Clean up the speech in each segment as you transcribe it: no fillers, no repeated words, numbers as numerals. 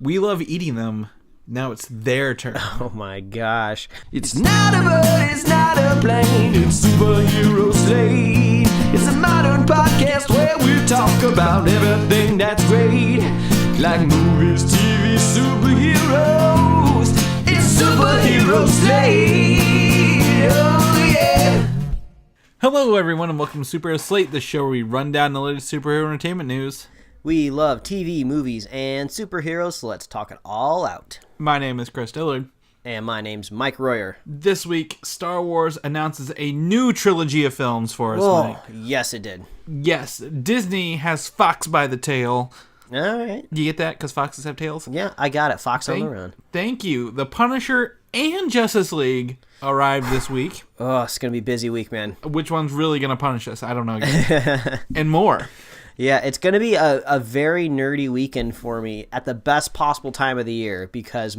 We love eating them. Now it's their turn. Oh my gosh. It's not a bird, it's not a plane, it's Superhero Slate. It's a modern podcast where we talk about everything that's great, like movies, TV, superheroes. It's Superhero Slate. Oh yeah. Hello everyone and welcome to Superhero Slate, the show where we run down the latest superhero entertainment news. We love TV, movies, and superheroes, so let's talk it all out. My name is Chris Dillard. And my name's Mike Royer. This week, Star Wars announces a new trilogy of films for us, Mike. Yes, it did. Yes, Disney has Fox by the tail. All right. Do you get that? Because Foxes have tails? Yeah, I got it. Fox on the run. Thank you. The Punisher and Justice League arrived this week. Oh, it's going to be a busy week, man. Which one's really going to punish us? I don't know yet. And more. Yeah, it's going to be a very nerdy weekend for me at the best possible time of the year because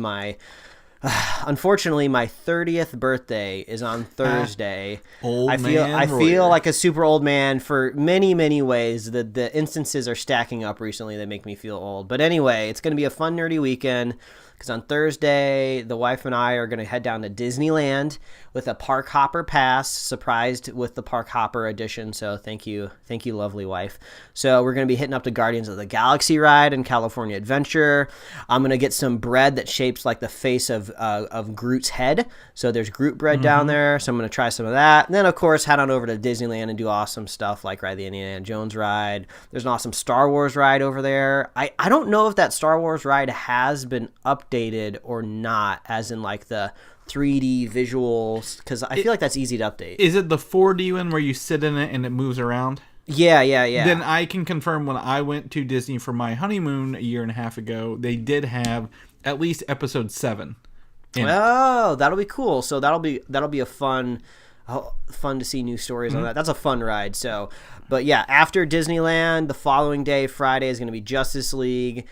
unfortunately, my 30th birthday is on Thursday. I feel like a super old man for many, many ways. The instances are stacking up recently that make me feel old. But anyway, it's going to be a fun, nerdy weekend because on Thursday, the wife and I are going to head down to Disneyland with a Park Hopper pass, surprised with the Park Hopper edition. So thank you, lovely wife. So we're going to be hitting up the Guardians of the Galaxy ride and California Adventure. I'm going to get some bread that shapes like the face of Groot's head. So there's Groot bread down there. So I'm going to try some of that. And then, of course, head on over to Disneyland and do awesome stuff like ride the Indiana Jones ride. There's an awesome Star Wars ride over there. I don't know if that Star Wars ride has been updated or not, as in like the 3D visuals, because I feel like that's easy to update. Is it the 4D one where you sit in it and it moves around? Yeah. Then I can confirm when I went to Disney for my honeymoon a year and a half ago, they did have at least episode 7. Oh, that'll be cool. So that'll be a fun to see new stories on that. That's a fun ride. So, but yeah, after Disneyland, the following day, Friday, is going to be Justice League.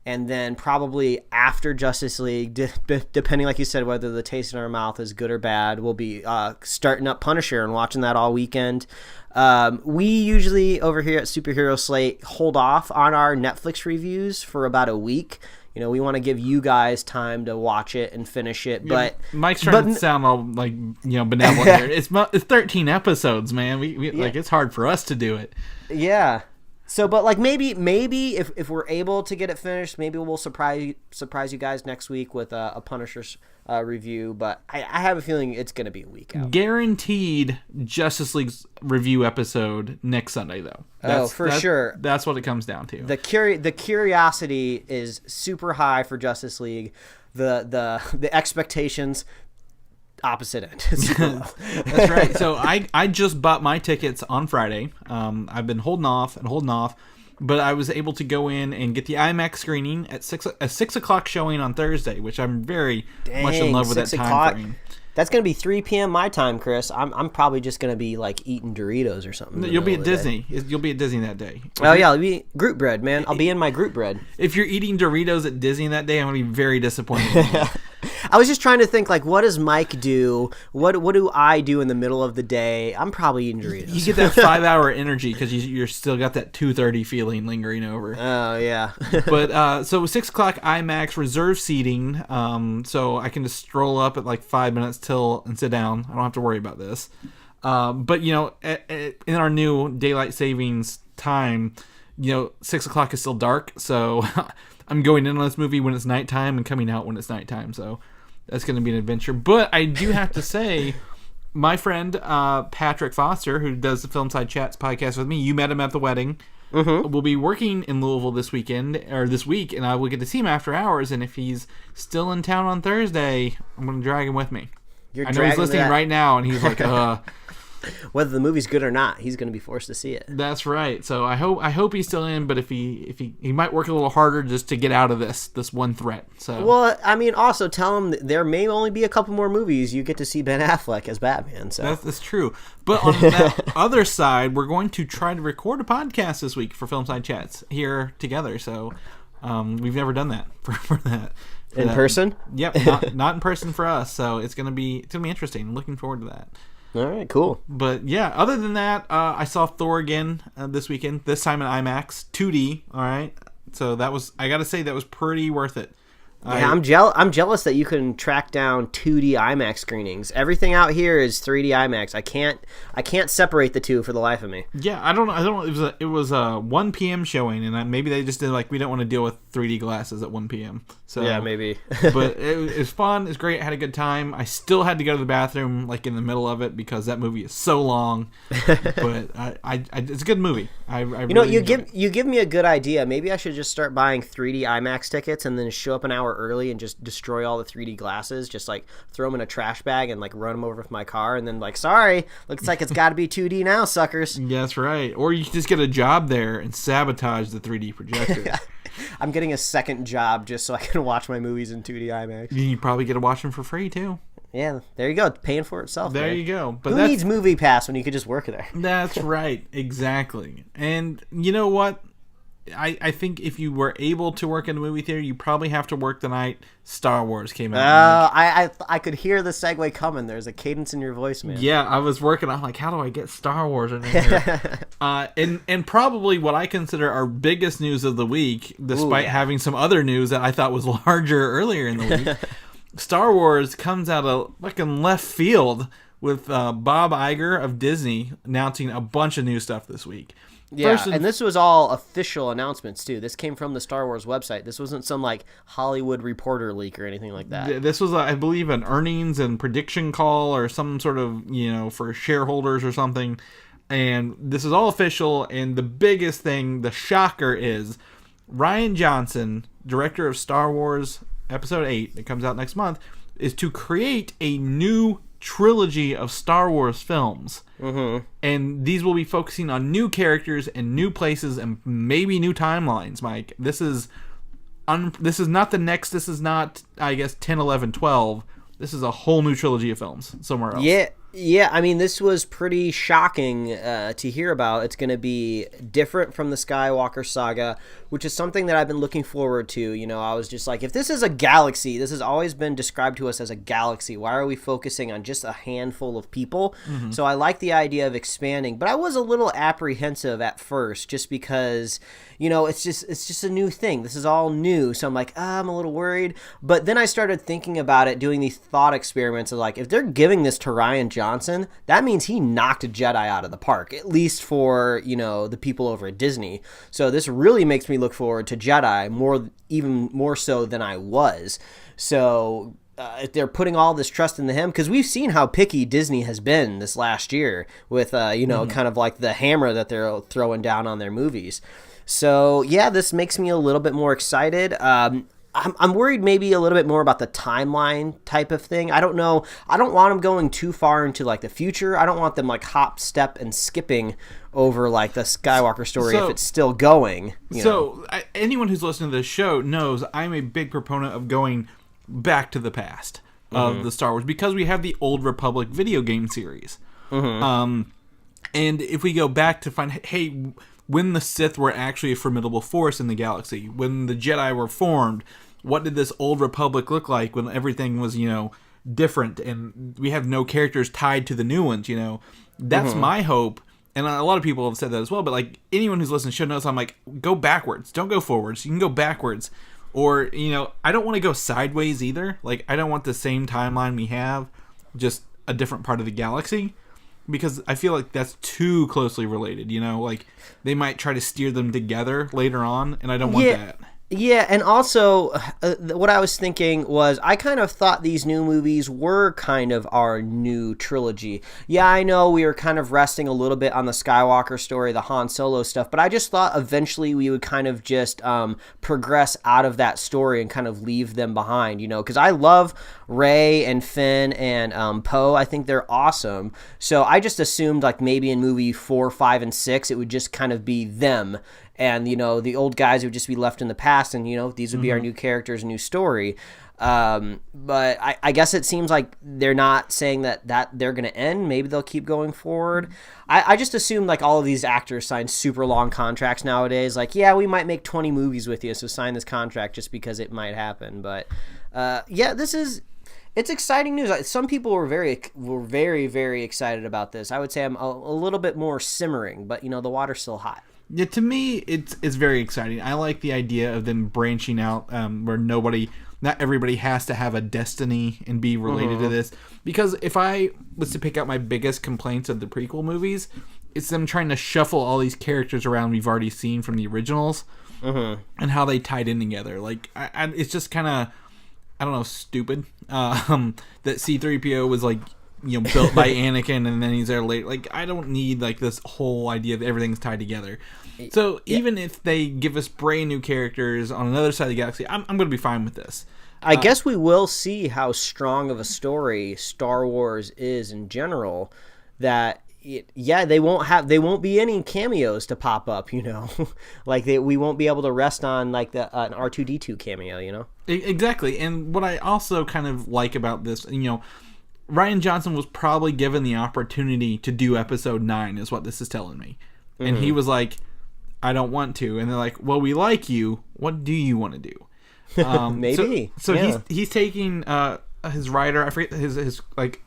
And then probably after Justice League, depending, like you said, whether the taste in our mouth is good or bad, we'll be starting up Punisher and watching that all weekend. We usually, over here at Superhero Slate, hold off on our Netflix reviews for about a week. You know, we want to give you guys time to watch it and finish it. But Mike's trying to sound all like, benevolent here. It's 13 episodes, man. We like, it's hard for us to do it. Yeah. So, but like maybe if we're able to get it finished, maybe we'll surprise you guys next week with a Punisher's review. But I have a feeling it's going to be a week out. Guaranteed Justice League's review episode next Sunday, though. Sure. That's what it comes down to. The curiosity is super high for Justice League. The expectations. Opposite end. That's right. So I just bought my tickets on Friday. I've been holding off, but I was able to go in and get the IMAX screening at 6 o'clock showing on Thursday, which I'm very much in love with that time frame. That's going to be 3 p.m. my time, Chris. I'm probably just going to be like eating Doritos or something. You'll be at Disney. You'll be at Disney that day. Oh, yeah. I'll be Groot bread, man. I'll be in my Groot bread. If you're eating Doritos at Disney that day, I'm going to be very disappointed. I was just trying to think, like, what does Mike do? What do I do in the middle of the day? I'm probably eating Doritos. You get that 5-hour energy because you're still got that 2:30 feeling lingering over. Oh, yeah. But so 6 o'clock IMAX reserve seating, so I can just stroll up at like 5 minutes till and sit down. I don't have to worry about this. But, in our new daylight savings time, 6 o'clock is still dark, so I'm going in on this movie when it's nighttime and coming out when it's nighttime, so that's going to be an adventure. But I do have to say, my friend Patrick Foster, who does the Film Side Chats podcast with me, you met him at the wedding, will be working in Louisville this week, and I will get to see him after hours, and if he's still in town on Thursday, I'm going to drag him with me. I know he's listening right now, and he's like, whether the movie's good or not, he's going to be forced to see it. That's right. So I hope he's still in, but if he might work a little harder just to get out of this one threat. So well, I mean, also tell him there may only be a couple more movies you get to see Ben Affleck as Batman. So that's true. But on that other side, we're going to try to record a podcast this week for Film Side Chats here together. So we've never done that for that. In person? Yep, not in person for us. So it's gonna be interesting. Looking forward to that. All right, cool. But yeah, other than that, I saw Thor again this weekend. This time in IMAX, 2D. All right, So I got to say, that was pretty worth it. Yeah, I'm jealous that you can track down 2D IMAX screenings. Everything out here is 3D IMAX. I can't separate the two for the life of me. Yeah, I don't know. It was a 1 p.m. showing, and maybe they just did we don't want to deal with 3D glasses at 1 p.m. So yeah, maybe. But it was fun. It's great. I had a good time. I still had to go to the bathroom in the middle of it because that movie is so long. But it's a good movie. You give me a good idea. Maybe I should just start buying 3D IMAX tickets and then show up an hour early and just destroy all the 3D glasses. Just throw them in a trash bag and run them over with my car, and then sorry, looks like it's got to be 2D now, suckers. Yeah, that's right. Or you can just get a job there and sabotage the 3D projector. I'm getting a second job just so I can watch my movies in 2D IMAX. You probably get to watch them for free too. Yeah, there you go. Paying for itself. There you go. But who needs Movie Pass when you could just work there? That's right. Exactly. And you know what? I think if you were able to work in a movie theater, you probably have to work the night Star Wars came out. I could hear the segue coming. There's a cadence in your voice, man. Yeah, I was working on how do I get Star Wars in here? And probably what I consider our biggest news of the week, despite having some other news that I thought was larger earlier in the week. Star Wars comes out of in left field with Bob Iger of Disney announcing a bunch of new stuff this week. Yeah, and this was all official announcements, too. This came from the Star Wars website. This wasn't some, Hollywood reporter leak or anything like that. This was, I believe, an earnings and prediction call or some sort of, for shareholders or something. And this is all official, and the biggest thing, the shocker, is Rian Johnson, director of Star Wars Episode 8, that comes out next month, is to create a new trilogy of Star Wars films. Mm-hmm. And these will be focusing on new characters and new places and maybe new timelines, Mike. This is not the next, this is not, I guess, 10, 11, 12. This is a whole new trilogy of films somewhere else. Yeah, I mean, this was pretty shocking to hear about. It's going to be different from the Skywalker saga, which is something that I've been looking forward to. I was just if this is a galaxy, this has always been described to us as a galaxy. Why are we focusing on just a handful of people? Mm-hmm. So I like the idea of expanding, but I was a little apprehensive at first just because, it's just a new thing. This is all new. So I'm I'm a little worried. But then I started thinking about it, doing these thought experiments of if they're giving this to Rian Johnson, that means he knocked a Jedi out of the park, at least for, the people over at Disney. So this really makes me look forward to Jedi even more so than I was. So if they're putting all this trust into him, because we've seen how picky Disney has been this last year with, mm-hmm. kind of the hammer that they're throwing down on their movies. So yeah, this makes me a little bit more excited. I'm worried maybe a little bit more about the timeline type of thing. I don't know. I don't want them going too far into the future. I don't want them hop, step, and skipping over the Skywalker story if it's still going. Anyone who's listening to this show knows I'm a big proponent of going back to the past of the Star Wars because we have the Old Republic video game series. Mm-hmm. And if we go back to find, hey, when the Sith were actually a formidable force in the galaxy, when the Jedi were formed, what did this Old Republic look like when everything was, different and we have no characters tied to the new ones, That's mm-hmm. my hope. And a lot of people have said that as well, but anyone who's listening should know, so I'm go backwards. Don't go forwards. You can go backwards. Or, I don't want to go sideways either. I don't want the same timeline we have, just a different part of the galaxy. Because I feel that's too closely related, they might try to steer them together later on, and I don't want that. Yeah, and also, what I was thinking was, I kind of thought these new movies were kind of our new trilogy. Yeah, I know we were kind of resting a little bit on the Skywalker story, the Han Solo stuff, but I just thought eventually we would kind of just progress out of that story and kind of leave them behind, because I love Rey and Finn and Poe. I think they're awesome. So I just assumed maybe in movie 4, 5, and 6, it would just kind of be them. And, the old guys would just be left in the past and, these would be our new characters, new story. But I guess it seems like they're not saying that they're going to end. Maybe they'll keep going forward. I just assume all of these actors sign super long contracts nowadays. Yeah, we might make 20 movies with you, so sign this contract just because it might happen. But, it's exciting news. Some people were very, very excited about this. I would say I'm a little bit more simmering, but, the water's still hot. Yeah, to me, it's very exciting. I like the idea of them branching out, where not everybody has to have a destiny and be related to this. Because if I was to pick out my biggest complaints of the prequel movies, it's them trying to shuffle all these characters around we've already seen from the originals and how they tied in together. Like, it's just kind of, I don't know, stupid that C-3PO was like, built by Anakin and then he's there later. Like, I don't need like this whole idea that everything's tied together. So even if they give us brand new characters on another side of the galaxy, I'm going to be fine with this. I guess we will see how strong of a story Star Wars is in general. That they won't be any cameos to pop up. Like we won't be able to rest on like an R2-D2 cameo. Exactly. And what I also kind of like about this, Rian Johnson was probably given the opportunity to do episode 9 is what this is telling me. And he was like, I don't want to. And they're like, well, we like you. What do you want to do? Maybe. So yeah. he's taking his writer, I forget his like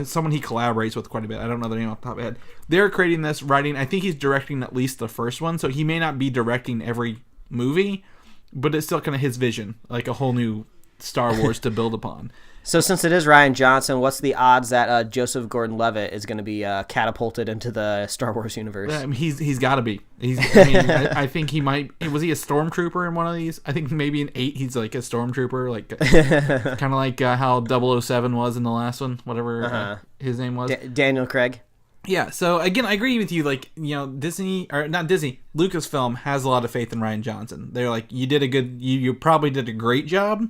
someone he collaborates with quite a bit. I don't know the name off the top of my head. They're creating this writing. I think he's directing at least the first one. So he may not be directing every movie, but it's still kind of his vision, like a whole new Star Wars to build upon. So since it is Rian Johnson, what's the odds that Joseph Gordon-Levitt is going to be catapulted into the Star Wars universe? He's got to be. I think he might. Was he a stormtrooper in one of these? I think maybe in 8 he's like a stormtrooper, like kind of like how 007 was in the last one, whatever his name was. Daniel Craig. Yeah. So again, I agree with you. Like Disney or not Disney, Lucasfilm has a lot of faith in Rian Johnson. They're like, you probably did a great job.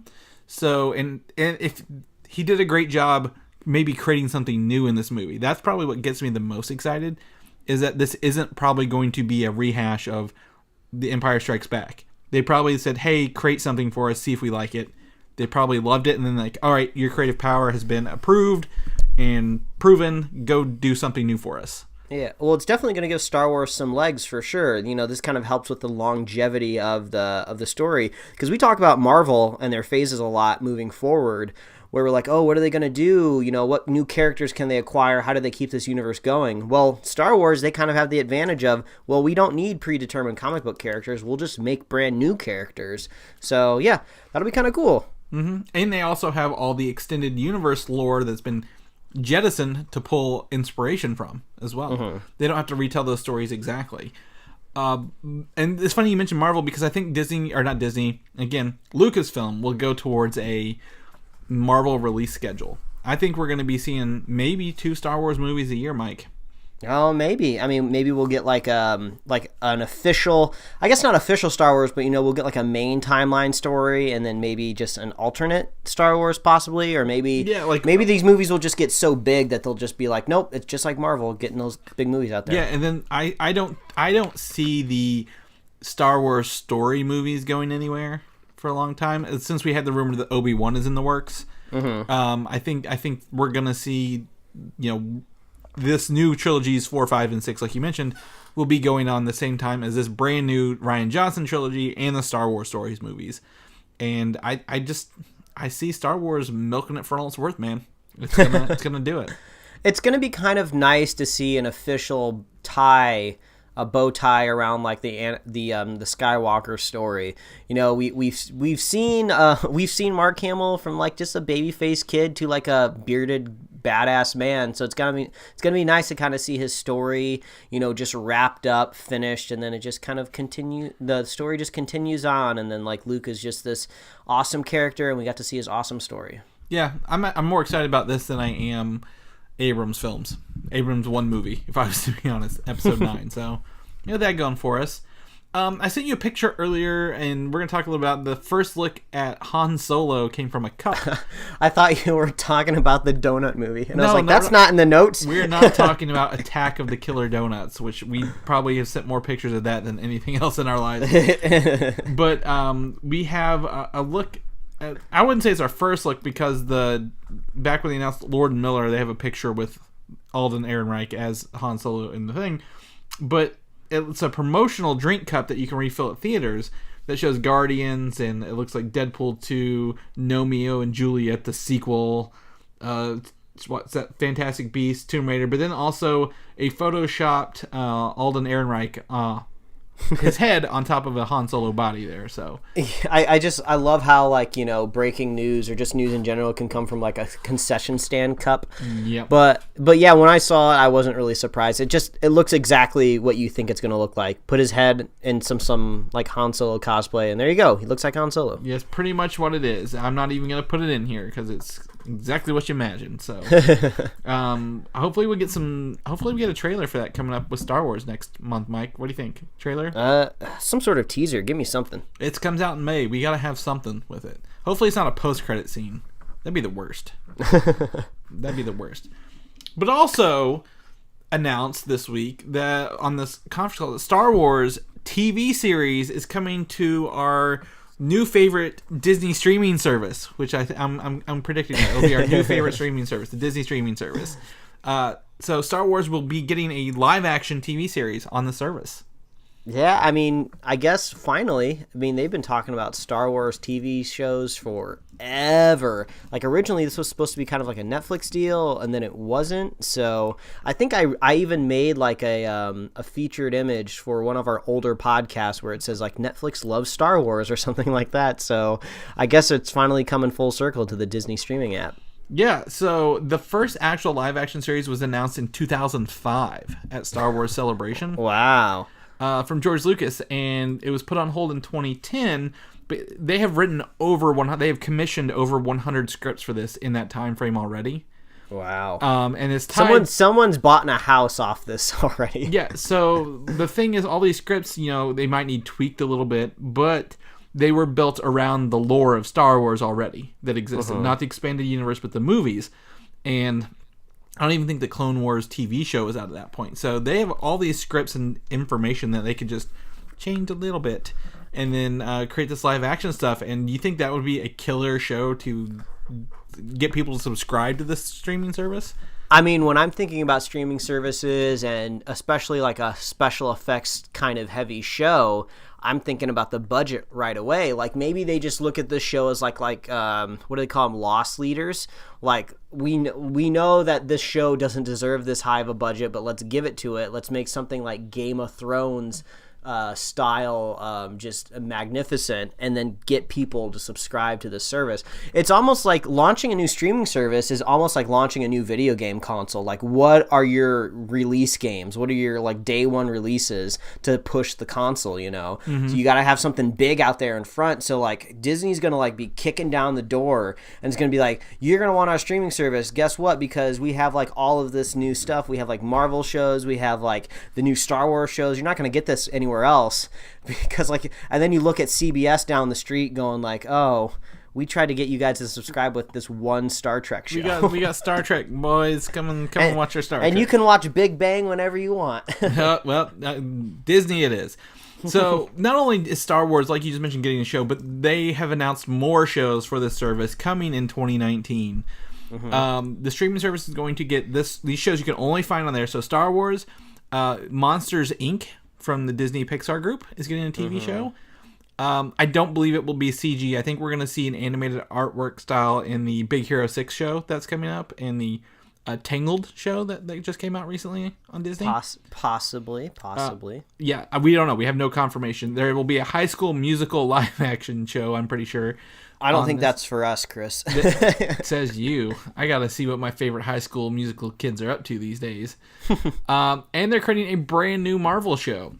So, and if he did a great job maybe creating something new in this movie, that's probably what gets me the most excited, is that this isn't probably going to be a rehash of The Empire Strikes Back. They probably said, hey, create something for us, see if we like it. They probably loved it, and then like, all right, your creative power has been approved and proven, go do something new for us. Yeah, well, it's definitely going to give Star Wars some legs for sure. This kind of helps with the longevity of the story, because we talk about Marvel and their phases a lot moving forward, where we're like, oh, what are they going to do? What new characters can they acquire? How do they keep this universe going? Well, Star Wars, they kind of have the advantage of, well, we don't need predetermined comic book characters. We'll just make brand new characters. So yeah, that'll be kind of cool. Mm-hmm. And they also have all the extended universe lore that's been jettisoned to pull inspiration from as well. They don't have to retell those stories exactly. And it's funny you mentioned Marvel, because I think Lucasfilm will go towards a Marvel release schedule. I think we're going to be seeing maybe 2 Star Wars movies a year, Mike. Oh, maybe. I mean, maybe we'll get like an official, I guess not official Star Wars, but we'll get like a main timeline story, and then maybe just an alternate Star Wars possibly, or maybe maybe these movies will just get so big that they'll just be like, nope, it's just like Marvel getting those big movies out there. Yeah, and then I don't see the Star Wars story movies going anywhere for a long time, since we had the rumor that Obi-Wan is in the works. I think we're gonna see this new trilogies 4, 5, and 6, like you mentioned, will be going on the same time as this brand new Rian Johnson trilogy and the Star Wars Stories movies. And I see Star Wars milking it for all it's worth, man. It's gonna do it. It's gonna be kind of nice to see an official tie, a bow tie around like the Skywalker story. We've seen Mark Hamill from like just a babyface kid to like a bearded badass man. So it's gonna be nice to kind of see his story, just wrapped up, finished, and then it just kind of the story just continues on, and then like Luke is just this awesome character, and we got to see his awesome story. Yeah, I'm more excited about this than I am Abrams films. Abrams one movie, if I was to be honest, episode 9. So that going for us. I sent you a picture earlier, and we're going to talk a little about the first look at Han Solo came from a cup. I thought you were talking about the donut movie, and I was like, that's not in the notes. We're not talking about Attack of the Killer Donuts, which we probably have sent more pictures of that than anything else in our lives. But we have a look. I wouldn't say it's our first look, because back when they announced Lord and Miller, they have a picture with Alden Ehrenreich as Han Solo in the thing. But it's a promotional drink cup that you can refill at theaters that shows Guardians, and it looks like Deadpool 2, Romeo and Juliet, the sequel, what's that, Fantastic Beasts, Tomb Raider, but then also a photoshopped Alden Ehrenreich his head on top of a Han Solo body there. So I love how, like, you know, breaking news or just news in general can come from like a concession stand cup. Yep. But yeah, when I saw it, I wasn't really surprised. It looks exactly what you think it's going to look like. Put his head in some like Han Solo cosplay, and there you go. He looks like Han Solo. Yes, pretty much what it is. I'm not even going to put it in here because it's exactly what you imagine. So hopefully we get a trailer for that coming up with Star Wars next month. Mike, what do you think? Trailer? Some sort of teaser. Give me something. It comes out in May. We got to have something with it. Hopefully it's not a post-credit scene. That'd be the worst. That'd be the worst. But also announced this week that on this conference call, the Star Wars TV series is coming to our new favorite Disney streaming service, which I'm predicting that it'll be our new favorite streaming service, the Disney streaming service. So Star Wars will be getting a live-action TV series on the service. Yeah, I mean, I guess finally. I mean, they've been talking about Star Wars TV shows forever. Like, originally this was supposed to be kind of like a Netflix deal, and then it wasn't. So I think I even made like a featured image for one of our older podcasts where it says like Netflix loves Star Wars or something like that. So I guess it's finally coming full circle to the Disney streaming app. Yeah, so the first actual live-action series was announced in 2005 at Star Wars Celebration. Wow. From George Lucas, and it was put on hold in 2010. But they have written they have commissioned over 100 scripts for this in that time frame already. Wow. And it's tied... someone's bought a house off this already. Yeah. So the thing is, all these scripts, you know, they might need tweaked a little bit, but they were built around the lore of Star Wars already that existed, not the expanded universe, but the movies. And I don't even think the Clone Wars TV show was out at that point. So they have all these scripts and information that they could just change a little bit and then create this live action stuff. And you think that would be a killer show to get people to subscribe to this streaming service? I mean, when I'm thinking about streaming services and especially like a special effects kind of heavy show, I'm thinking about the budget right away. Like, maybe they just look at this show as like what do they call them? Loss leaders. Like, we know that this show doesn't deserve this high of a budget, but let's give it to it. Let's make something like Game of Thrones style, just magnificent, and then get people to subscribe to the service. It's almost like launching a new streaming service is almost like launching a new video game console. Like, what are your release games? What are your like day one releases to push the console, you know? So you got to have something big out there in front. So like Disney's going to like be kicking down the door and it's going to be like, you're going to want our streaming service. Guess what? Because we have like all of this new stuff. We have like Marvel shows. We have like the new Star Wars shows. You're not going to get this anywhere else, because like, and then you look at CBS down the street going like, oh, we tried to get you guys to subscribe with this one Star Trek show. We got Star Trek, boys. Come and watch our Star Trek. And you can watch Big Bang whenever you want. Disney it is. So not only is Star Wars, like you just mentioned, getting a show, but they have announced more shows for this service coming in 2019. The streaming service is going to get these shows you can only find on there. So Star Wars, Monsters Inc. from the Disney Pixar group is getting a TV show. I don't believe it will be CG. I think we're going to see an animated artwork style in the Big Hero 6 show that's coming up, and the Tangled show that just came out recently on Disney. Possibly. Yeah, we don't know. We have no confirmation. There will be a High School Musical live action show, I'm pretty sure. I don't think that's for us, Chris. It says you. I got to see what my favorite High School Musical kids are up to these days. And they're creating a brand new Marvel show.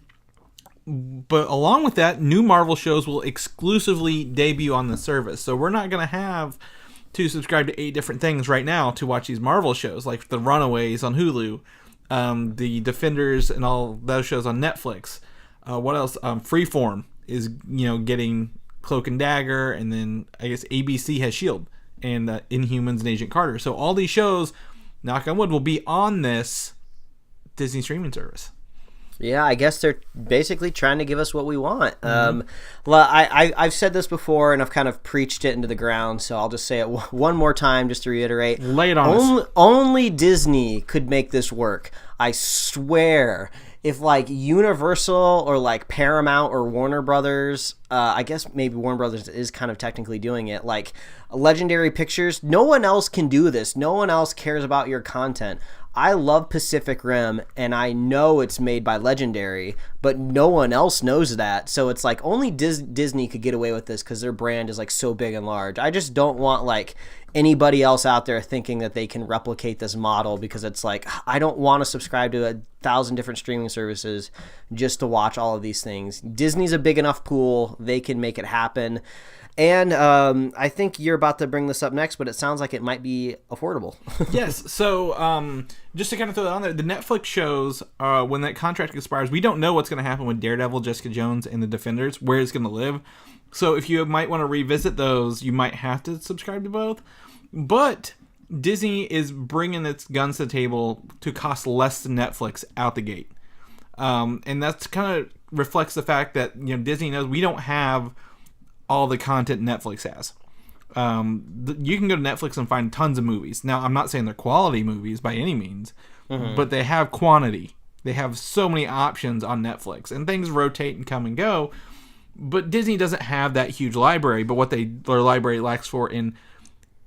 But along with that, new Marvel shows will exclusively debut on the service. So we're not going to have to subscribe to 8 different things right now to watch these Marvel shows, like The Runaways on Hulu, the Defenders and all those shows on Netflix. What else? Freeform is, getting Cloak and Dagger, and then I guess ABC has S.H.I.E.L.D. and Inhumans and Agent Carter. So all these shows, knock on wood, will be on this Disney streaming service. Yeah, I guess they're basically trying to give us what we want. I've said this before, and I've kind of preached it into the ground, so I'll just say it one more time just to reiterate. Lay it on us. Only Disney could make this work. I swear. If like Universal or like Paramount or Warner Brothers I guess maybe Warner Brothers is kind of technically doing it. Like Legendary Pictures, no one else can do this. No one else cares about your content. I love Pacific Rim, and I know it's made by Legendary, but no one else knows that. So it's like only Disney could get away with this because their brand is like so big and large. I just don't want like anybody else out there thinking that they can replicate this model, because it's like I don't want to subscribe to 1,000 different streaming services just to watch all of these things. Disney's a big enough pool. They can make it happen. And I think you're about to bring this up next, but it sounds like it might be affordable. Yes. So just to kind of throw that on there, the Netflix shows, when that contract expires, we don't know what's going to happen with Daredevil, Jessica Jones, and The Defenders, where it's going to live. So if you might want to revisit those, you might have to subscribe to both. But Disney is bringing its guns to the table to cost less than Netflix out the gate. And that's kind of reflects the fact that, you know, Disney knows we don't have all the content Netflix has. You can go to Netflix and find tons of movies. Now, I'm not saying they're quality movies by any means, but they have quantity. They have so many options on Netflix, and things rotate and come and go. But Disney doesn't have that huge library, but what their library lacks for in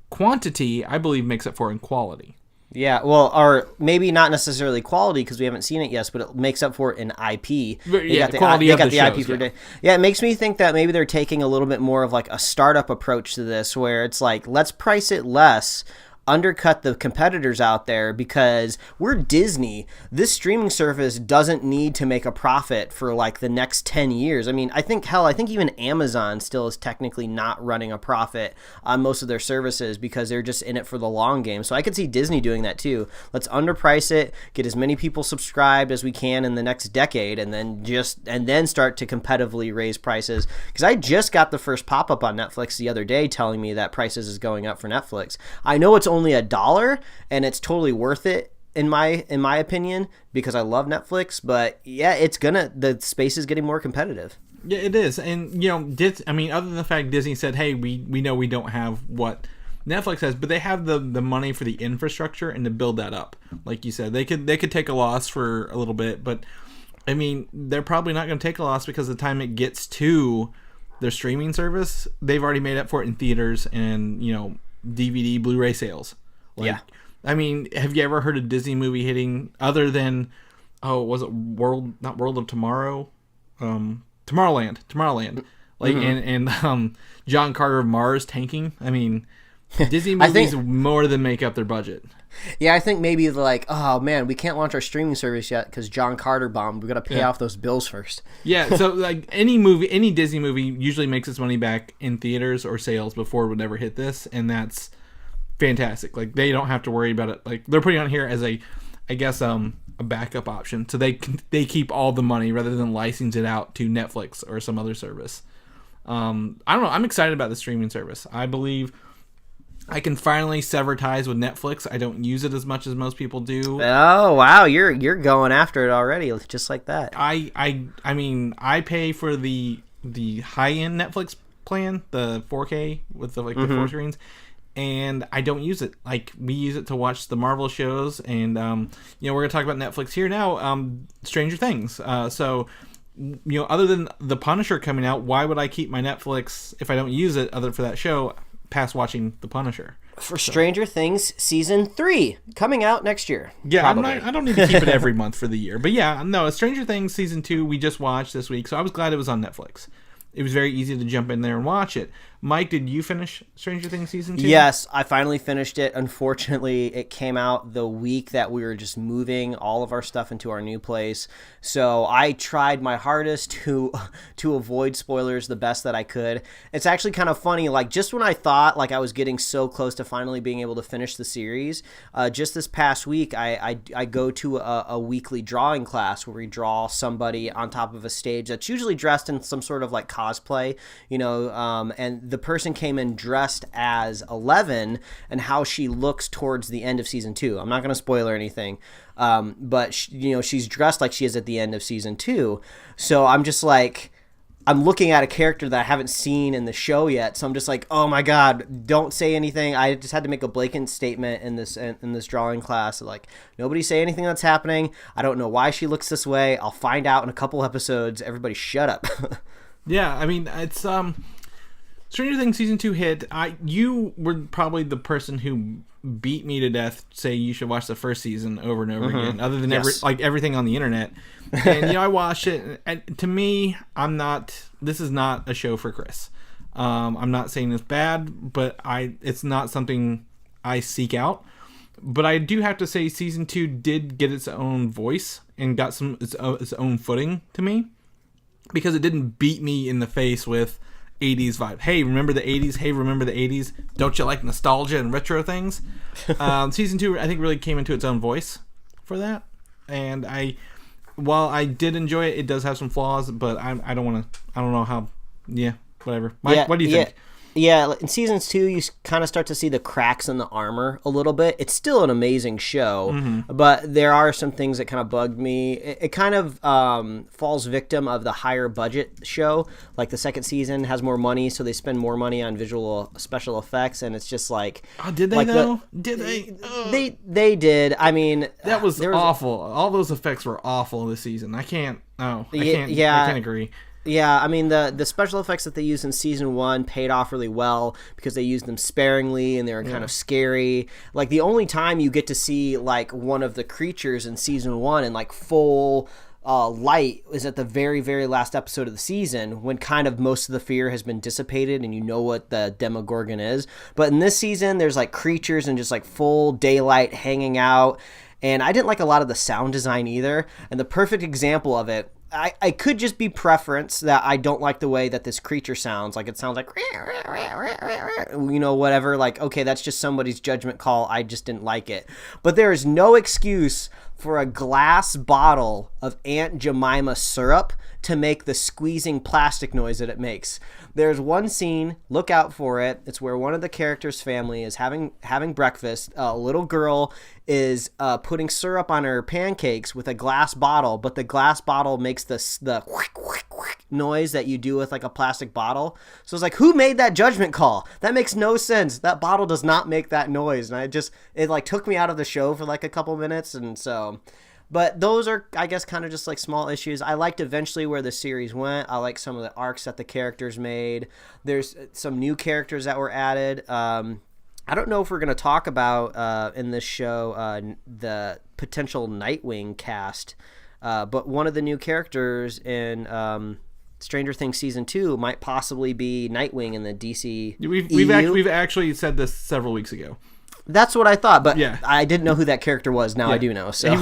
quantity, I believe makes up for in quality. Yeah, well, or maybe not necessarily quality because we haven't seen it yet, but it makes up for it in IP. They got the IP for day. Yeah, it makes me think that maybe they're taking a little bit more of like a startup approach to this, where it's like, let's price it less, undercut the competitors out there, because we're Disney. This streaming service doesn't need to make a profit for like the next 10 years. I mean, I think even Amazon still is technically not running a profit on most of their services because they're just in it for the long game. So I could see Disney doing that too. Let's underprice it, get as many people subscribed as we can in the next decade, and then start to competitively raise prices. Because I just got the first pop-up on Netflix the other day telling me that prices is going up for Netflix. I know it's only $1 and it's totally worth it in my opinion, because I love Netflix, but yeah, the space is getting more competitive. Yeah, it is. And you know, other than the fact Disney said, hey, we know we don't have what Netflix has, but they have the money for the infrastructure and to build that up. Like you said, they could take a loss for a little bit, but I mean, they're probably not going to take a loss because the time it gets to their streaming service, they've already made up for it in theaters and, you know, DVD, Blu-ray sales. Yeah. I mean, have you ever heard a Disney movie hitting other than, was it World of Tomorrow? Tomorrowland. Like, and John Carter of Mars tanking. I mean, Disney movies more than make up their budget. Yeah, I think maybe like, oh man, we can't launch our streaming service yet because John Carter bombed. We got to pay off those bills first. Yeah, so like any Disney movie usually makes its money back in theaters or sales before it would ever hit this, and that's fantastic. Like they don't have to worry about it. Like they're putting it on here as a backup option, so they keep all the money rather than license it out to Netflix or some other service. I don't know. I'm excited about the streaming service. I believe I can finally sever ties with Netflix. I don't use it as much as most people do. Oh wow, you're going after it already, just like that. I mean, I pay for the high end Netflix plan, the 4K with the the 4 screens, and I don't use it. Like we use it to watch the Marvel shows, and you know, we're gonna talk about Netflix here now. Stranger Things. So you know, other than The Punisher coming out, why would I keep my Netflix if I don't use it other for that show? Past watching The Punisher. For Stranger Things season 3 coming out next year. Yeah, I don't need to keep it every month for the year. But yeah, no, Stranger Things season 2 we just watched this week, so I was glad it was on Netflix. It was very easy to jump in there and watch it. Mike, did you finish Stranger Things season 2? Yes, I finally finished it. Unfortunately, it came out the week that we were just moving all of our stuff into our new place. So I tried my hardest to avoid spoilers the best that I could. It's actually kind of funny. Like just when I thought like I was getting so close to finally being able to finish the series, just this past week I go to a weekly drawing class where we draw somebody on top of a stage that's usually dressed in some sort of like cosplay, you know, and the person came in dressed as 11 and how she looks towards the end of season 2. I'm not going to spoil or anything, but you know, she's dressed like she is at the end of season 2. So I'm just like, I'm looking at a character that I haven't seen in the show yet. So I'm just like, oh my God, don't say anything. I just had to make a blatant statement in this drawing class. Like, nobody say anything that's happening. I don't know why she looks this way. I'll find out in a couple episodes. Everybody shut up. Yeah, I mean, it's Stranger Things season 2 hit. You were probably the person who beat me to death, say you should watch the first season over and over again, other than everything on the internet. And I watched it, and to me, this is not a show for Chris. I'm not saying it's bad, but it's not something I seek out. But I do have to say season 2 did get its own voice and got its own footing to me, because it didn't beat me in the face with 80s vibe. Hey, remember the 80s? Hey, remember the 80s? Don't you like nostalgia and retro things? Season 2, I think, really came into its own voice for that. And while I did enjoy it, it does have some flaws, but I don't know how, whatever. Mike, what do you think? Yeah, in seasons 2, you kind of start to see the cracks in the armor a little bit. It's still an amazing show, but there are some things that kind of bugged me. It kind of falls victim of the higher budget show. Like the second season has more money, so they spend more money on visual special effects, and it's just like... Oh, did they, though? Did they? They did. I mean... That was awful. All those effects were awful this season. I can't agree. Yeah, I mean, the special effects that they used in season 1 paid off really well because they used them sparingly and they were kind of scary. Like, the only time you get to see, like, one of the creatures in season 1 in, like, full light is at the very, very last episode of the season, when kind of most of the fear has been dissipated and you know what the Demogorgon is. But in this season, there's, like, creatures and just, like, full daylight hanging out. And I didn't like a lot of the sound design either. And the perfect example of it, I could just be preference that I don't like the way that this creature sounds. Like, it sounds like, whatever. Like, okay, that's just somebody's judgment call. I just didn't like it. But there is no excuse for a glass bottle of Aunt Jemima syrup to make the squeezing plastic noise that it makes. There's one scene, look out for it. It's where one of the characters' family is having breakfast. A little girl is putting syrup on her pancakes with a glass bottle, but the glass bottle makes the noise that you do with like a plastic bottle. So it's like, who made that judgment call? That makes no sense. That bottle does not make that noise. And it like took me out of the show for like a couple minutes. And so... But those are, I guess, kind of just like small issues. I liked eventually where the series went. I like some of the arcs that the characters made. There's some new characters that were added. I don't know if we're going to talk about in this show the potential Nightwing cast, but one of the new characters in Stranger Things Season 2 might possibly be Nightwing in the DC We've actually said this several weeks ago. That's what I thought, but I didn't know who that character was. Now I do know. So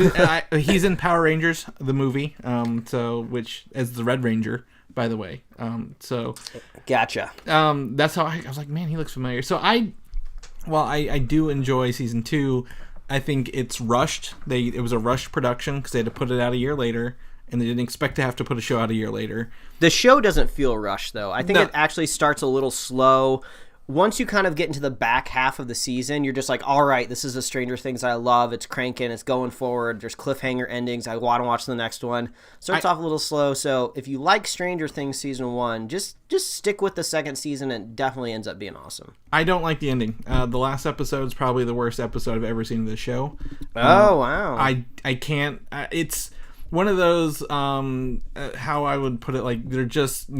he's in Power Rangers, the movie, which as the Red Ranger, by the way. Gotcha. That's how I was like, man, he looks familiar. So I do enjoy season 2. I think it's rushed. It was a rushed production because they had to put it out a year later, and they didn't expect to have to put a show out a year later. The show doesn't feel rushed, though. I think it actually starts a little slow. Once you kind of get into the back half of the season, you're just like, all right, this is a Stranger Things I love. It's cranking. It's going forward. There's cliffhanger endings. I want to watch the next one. Starts off a little slow. So if you like Stranger Things Season 1, just stick with the second season. It definitely ends up being awesome. I don't like the ending. The last episode is probably the worst episode I've ever seen of this show. Oh, wow. I can't. It's one of those, how I would put it, like they're just,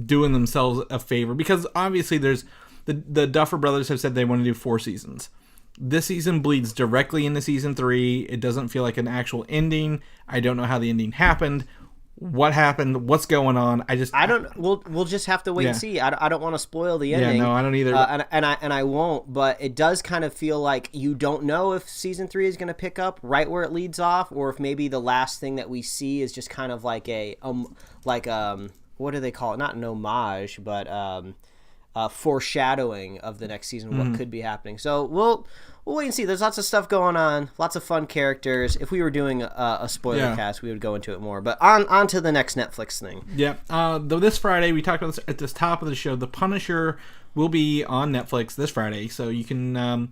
doing themselves a favor, because obviously there's the Duffer Brothers have said they want to do 4 seasons. This season bleeds directly into season 3. It doesn't feel like an actual ending. I don't know how the ending happened. What happened? What's going on? I don't. We'll just have to wait and see. I don't want to spoil the ending. Yeah, no, I don't either. And I won't. But it does kind of feel like you don't know if season 3 is going to pick up right where it leads off, or if maybe the last thing that we see is just kind of like what do they call it? Not an homage, but foreshadowing of the next season, what could be happening. So we'll wait and see. There's lots of stuff going on, lots of fun characters. If we were doing a spoiler cast, we would go into it more. But on to the next Netflix thing. Yeah. This Friday, we talked about this at the top of the show, The Punisher will be on Netflix this Friday. So you can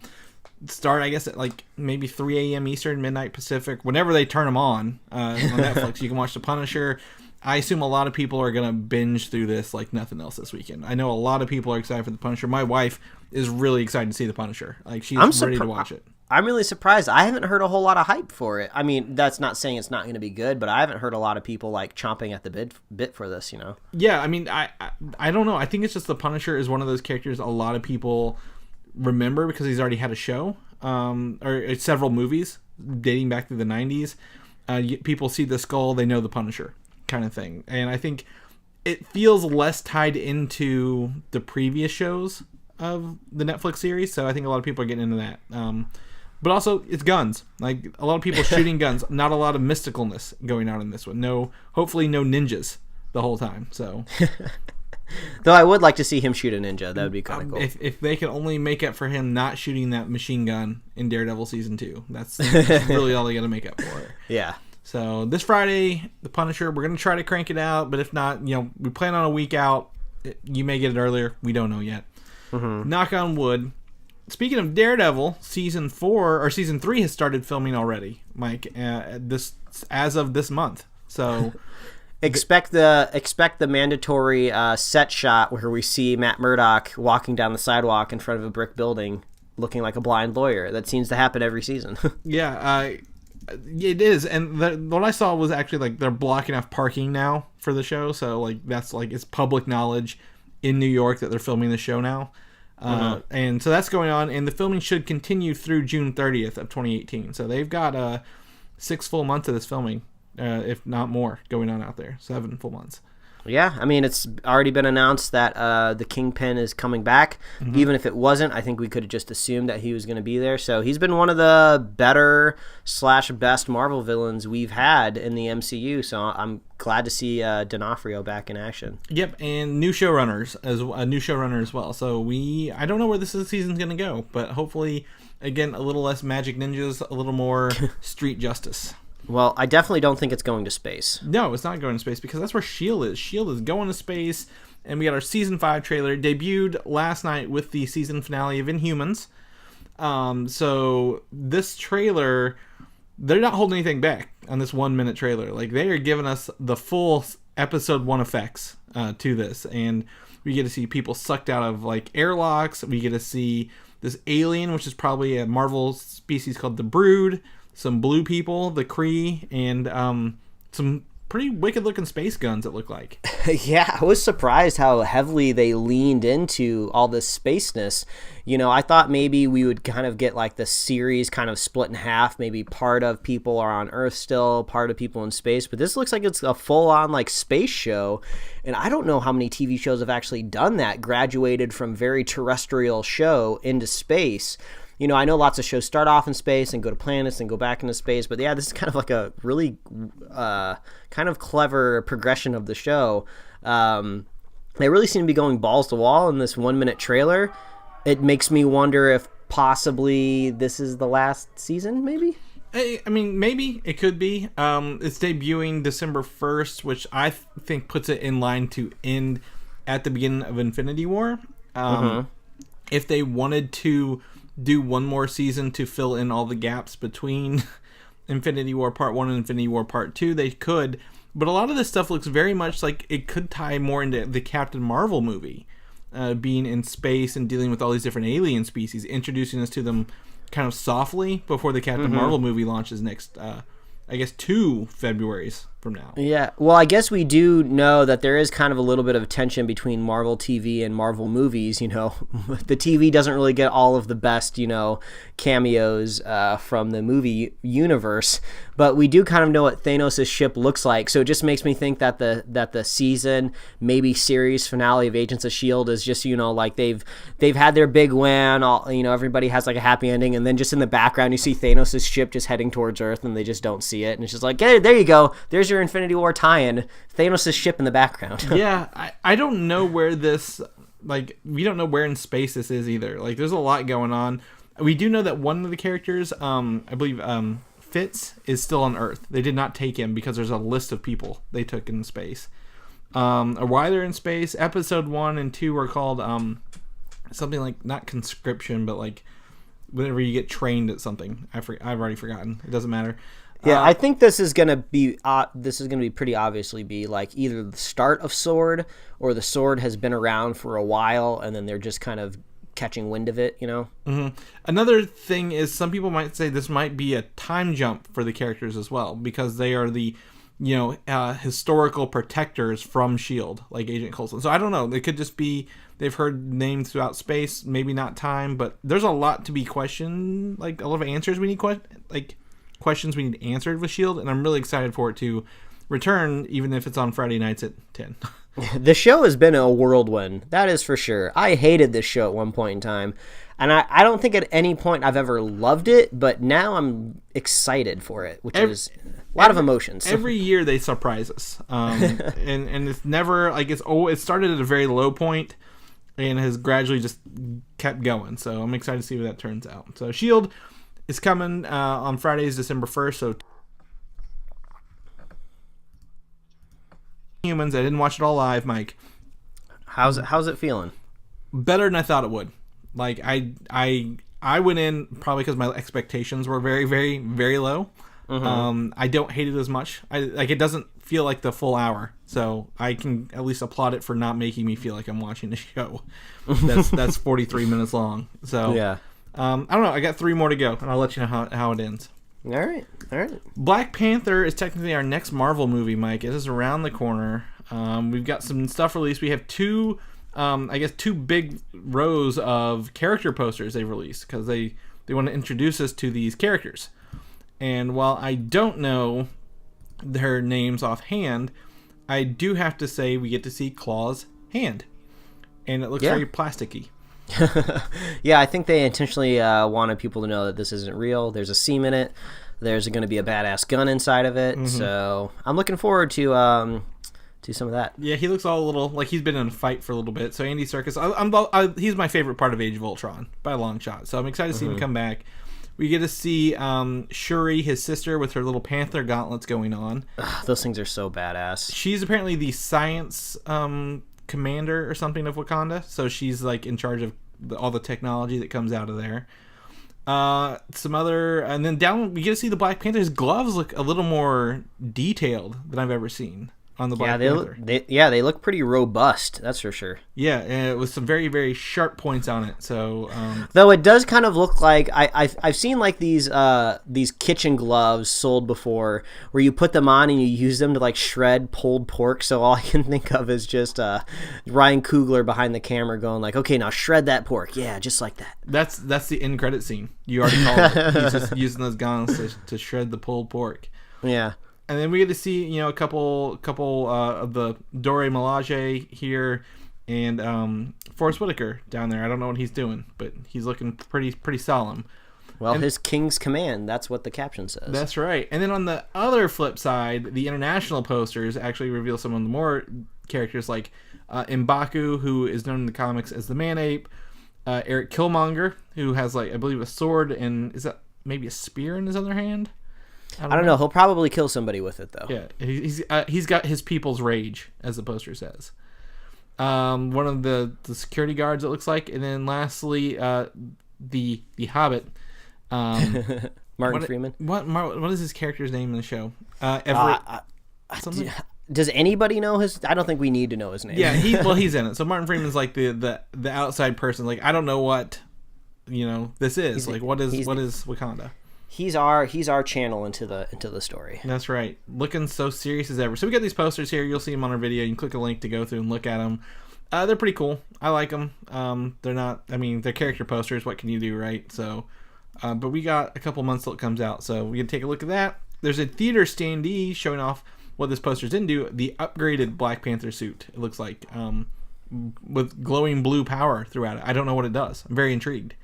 start, I guess, at like maybe 3 a.m. Eastern, midnight Pacific, whenever they turn them on Netflix. You can watch The Punisher. I assume a lot of people are going to binge through this like nothing else this weekend. I know a lot of people are excited for The Punisher. My wife is really excited to see The Punisher. Like, she's ready to watch it. I'm really surprised. I haven't heard a whole lot of hype for it. I mean, that's not saying it's not going to be good, but I haven't heard a lot of people like chomping at the bit for this, you know? Yeah, I mean, I don't know. I think it's just the Punisher is one of those characters a lot of people remember because he's already had a show, or several movies dating back to the 90s. People see the skull, they know the Punisher kind of thing. And I think it feels less tied into the previous shows of the Netflix series, so I think a lot of people are getting into that. But also, it's guns. Like, a lot of people shooting guns. Not a lot of mysticalness going on in this one. Hopefully no ninjas the whole time. So, though I would like to see him shoot a ninja. That would be kind of cool. If they could only make up for him not shooting that machine gun in Daredevil Season 2. That's really all they got to make up for it. Yeah. So, this Friday, The Punisher, we're going to try to crank it out. But if not, we plan on a week out. You may get it earlier. We don't know yet. Mm-hmm. Knock on wood. Speaking of Daredevil, season 3 has started filming already, Mike. As of this month, so expect the mandatory set shot where we see Matt Murdock walking down the sidewalk in front of a brick building, looking like a blind lawyer. That seems to happen every season. Yeah, it is. And what I saw was actually like they're blocking off parking now for the show, so like that's like it's public knowledge in New York that they're filming the show now. And so that's going on, and the filming should continue through June 30th of 2018. So they've got 6 full months of this filming, if not more, going on out there. 7 full months. Yeah, I mean, it's already been announced that the Kingpin is coming back. Mm-hmm. Even if it wasn't, I think we could have just assumed that he was going to be there. So he's been one of the better/best Marvel villains we've had in the MCU. So I'm glad to see D'Onofrio back in action. Yep, and new showrunner as well. So I don't know where this season's going to go, but hopefully, again, a little less magic ninjas, a little more street justice. Well, I definitely don't think it's going to space. No, it's not going to space because that's where S.H.I.E.L.D. is. S.H.I.E.L.D. is going to space, and we got our Season 5 trailer. It debuted last night with the season finale of Inhumans. So this trailer, they're not holding anything back on this 1-minute trailer. Like, they are giving us the full episode 1 effects to this, and we get to see people sucked out of, like, airlocks. We get to see this alien, which is probably a Marvel species called the Brood. Some blue people, the Kree, and some pretty wicked-looking space guns, it looked like. Yeah, I was surprised how heavily they leaned into all this spaceness. I thought maybe we would kind of get like the series kind of split in half. Maybe part of people are on Earth still, part of people in space. But this looks like it's a full-on like space show. And I don't know how many TV shows have actually done that, graduated from very terrestrial show into space. I know lots of shows start off in space and go to planets and go back into space, but yeah, this is kind of like a really kind of clever progression of the show. They really seem to be going balls to wall in this 1-minute trailer. It makes me wonder if possibly this is the last season, maybe? I mean, maybe. It could be. It's debuting December 1st, which I think puts it in line to end at the beginning of Infinity War. If they wanted to do one more season to fill in all the gaps between Infinity War Part 1 and Infinity War Part 2, they could. But a lot of this stuff looks very much like it could tie more into the Captain Marvel movie, being in space and dealing with all these different alien species, introducing us to them kind of softly before the Captain Marvel movie launches next, 2 Februarys from now. Yeah, well, I guess we do know that there is kind of a little bit of tension between Marvel TV and Marvel movies. The TV doesn't really get all of the best, cameos from the movie universe, but we do kind of know what Thanos' ship looks like. So it just makes me think that the season, maybe series finale of Agents of S.H.I.E.L.D. is just like they've had their big win. Everybody has like a happy ending, and then just in the background you see Thanos' ship just heading towards Earth, and they just don't see it, and it's just like, hey, there you go. There's your Infinity War tie-in. Thanos' ship in the background. Yeah, I don't know where this, we don't know where in space this is either. There's a lot going on. We do know that one of the characters, I believe Fitz, is still on Earth. They did not take him because there's a list of people they took in space. Or why they're in space. Episode 1 and 2 are called something like, not conscription, but whenever you get trained at something. I've already forgotten. It doesn't matter. Yeah, I think this is gonna be pretty obviously be either the start of Sword, or the Sword has been around for a while and then they're just kind of catching wind of it, Mm-hmm. Another thing is some people might say this might be a time jump for the characters as well, because they are the historical protectors from S.H.I.E.L.D., like Agent Coulson. So I don't know. It could just be they've heard names throughout space, maybe not time, but there's a lot to be questioned, like a lot of answers we need, questions we need answered with S.H.I.E.L.D., and I'm really excited for it to return, even if it's on Friday nights at 10. The show has been a whirlwind, that is for sure. I hated this show at one point in time, and I don't think at any point I've ever loved it, but now I'm excited for it, which is a lot of emotions. Every year they surprise us, and it's never like it started at a very low point and has gradually just kept going. So I'm excited to see where that turns out. So S.H.I.E.L.D. is coming on Fridays, December 1st. So Humans, I didn't watch it all live, Mike. How's it feeling? Better than I thought it would. Like I went in probably because my expectations were very, very, very low. Mm-hmm. I don't hate it as much. It doesn't feel like the full hour, so I can at least applaud it for not making me feel like I'm watching a show that's 43 minutes long. So yeah, I don't know. I got 3 more to go, and I'll let you know how it ends. All right. Black Panther is technically our next Marvel movie, Mike. It is around the corner. We've got some stuff released. We have two big rows of character posters they've released because they want to introduce us to these characters. And while I don't know their names offhand, I do have to say we get to see Claw's hand. And it looks very plasticky. Yeah, I think they intentionally wanted people to know that this isn't real. There's a seam in it. There's going to be a badass gun inside of it. Mm-hmm. So I'm looking forward to some of that. Yeah, he looks all a little like he's been in a fight for a little bit. So Andy Serkis, he's my favorite part of Age of Ultron by a long shot. So I'm excited to see him come back. We get to see Shuri, his sister, with her little panther gauntlets going on. Ugh, those things are so badass. She's apparently the science commander or something of Wakanda, so she's like in charge of all the technology that comes out of there. And then down we get to see the Black Panther's gloves look a little more detailed than I've ever seen on the Black Panther. They look pretty robust, that's for sure. Yeah, with some very, very sharp points on it. So though it does kind of look like I've seen like these kitchen gloves sold before where you put them on and you use them to like shred pulled pork. So all I can think of is just Ryan Coogler behind the camera going like, okay, now shred that pork. Yeah, just like that. That's the end credit scene. You already called it. He's just using those guns to shred the pulled pork. Yeah. And then we get to see, a couple of the Dore Milaje here, and Forrest Whitaker down there. I don't know what he's doing, but he's looking pretty solemn. Well, his king's command, that's what the caption says. That's right. And then on the other flip side, the international posters actually reveal some of the more characters like M'Baku, who is known in the comics as the Man-Ape, Eric Killmonger, who has, like, I believe a sword and is that maybe a spear in his other hand? I don't know. He'll probably kill somebody with it, though. Yeah, he's got his people's rage, as the poster says. One of the security guards, it looks like, and then lastly, the Hobbit, Martin Freeman. What is his character's name in the show? Everett. Something. Does anybody know his? I don't think we need to know his name. Yeah, he's in it. So Martin Freeman's like the outside person. Like, I don't know what this is. What is Wakanda? He's our channel into the story. That's right. Looking so serious as ever. So we got these posters here. You'll see them on our video. You can click a link to go through and look at them. They're pretty cool. I like them. They're not. I mean, they're character posters. What can you do, right? So, but we got a couple months till it comes out. So we can take a look at that. There's a theater standee showing off what this poster's into. The upgraded Black Panther suit. It looks like with glowing blue power throughout it. I don't know what it does. I'm very intrigued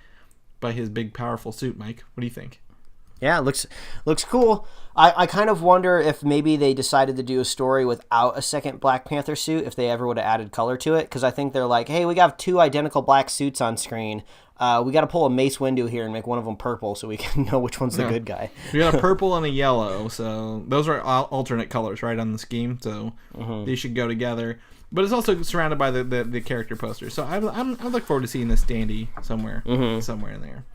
by his big, powerful suit. Mike, what do you think? Yeah, it looks cool. I kind of wonder if maybe they decided to do a story without a second Black Panther suit, if they ever would have added color to it, because I think they're like, hey, we got 2 identical black suits on screen. We got to pull a Mace Windu here and make one of them purple so we can know which one's the good guy. We got a purple and a yellow, so those are alternate colors, right, on the scheme, so they should go together. But it's also surrounded by the character poster, so I look forward to seeing this standee somewhere in there.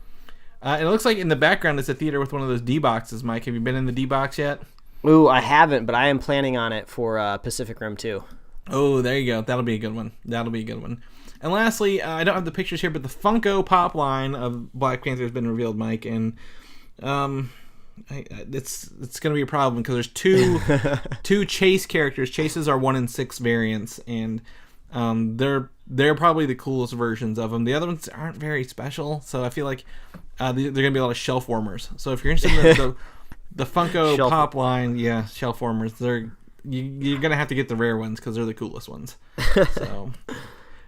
And it looks like in the background it's a theater with one of those D-boxes, Mike. Have you been in the D-box yet? Ooh, I haven't, but I am planning on it for Pacific Rim 2. Oh, there you go. That'll be a good one. And lastly, I don't have the pictures here, but the Funko Pop line of Black Panther has been revealed, Mike, and it's going to be a problem because there's two Chase characters. Chases are 1 in 6 variants, and they're probably the coolest versions of them. The other ones aren't very special, so I feel like they're going to be a lot of shelf warmers. So if you're interested in the Funko Pop line, yeah, shelf warmers, you're going to have to get the rare ones because they're the coolest ones. So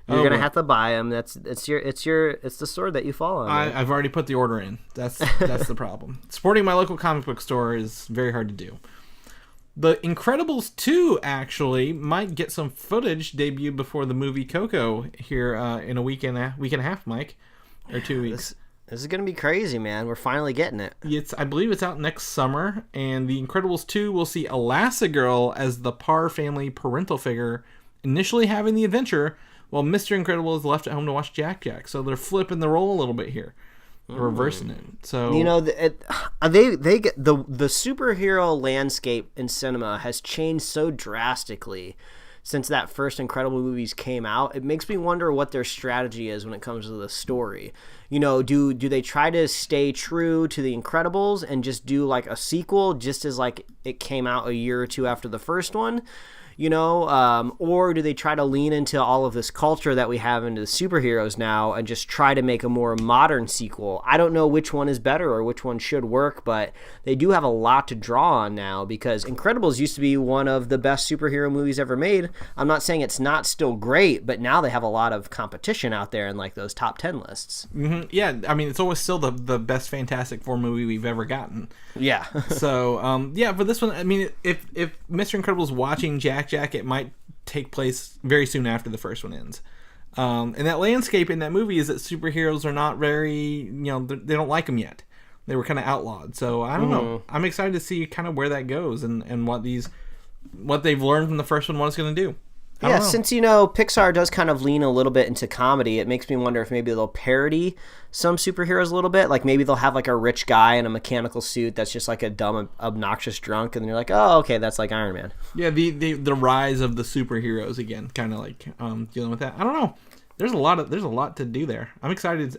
you're gonna have to buy them. It's the sword that you fall on. I've already put the order in. That's the problem. Supporting my local comic book store is very hard to do. The Incredibles 2 actually might get some footage debuted before the movie Coco here in a week and a half, Mike, or 2 weeks. This is gonna be crazy, man. We're finally getting it. I believe it's out next summer, and the Incredibles 2 will see Elastigirl as the Parr family parental figure, initially having the adventure, while Mr. Incredible is left at home to watch Jack Jack. So they're flipping the role a little bit here. They're reversing it. So they get the superhero landscape in cinema has changed so drastically since that first Incredible movies came out. It makes me wonder what their strategy is when it comes to the story. Do they try to stay true to the Incredibles and just do like a sequel just as like it came out a year or two after the first one? Or do they try to lean into all of this culture that we have into the superheroes now and just try to make a more modern sequel? I don't know which one is better or which one should work, but they do have a lot to draw on now because Incredibles used to be one of the best superhero movies ever made. I'm not saying it's not still great, but now they have a lot of competition out there in like those top 10 lists. Mm-hmm. Yeah, I mean, it's always still the best Fantastic Four movie we've ever gotten. Yeah. So, for this one, I mean, if Mr. Incredible's watching Jack, it might take place very soon after the first one ends. And that landscape in that movie is that superheroes are not very, they don't like them yet. They were kind of outlawed. So I don't know. I'm excited to see kind of where that goes and what they've learned from the first one, what it's going to do. Yeah, since Pixar does kind of lean a little bit into comedy, it makes me wonder if maybe they'll parody some superheroes a little bit. Like maybe they'll have like a rich guy in a mechanical suit that's just like a dumb, obnoxious drunk, and then you're like, oh, okay, that's like Iron Man. Yeah, the rise of the superheroes again, kind of like dealing with that. I don't know. There's a lot to do there. I'm excited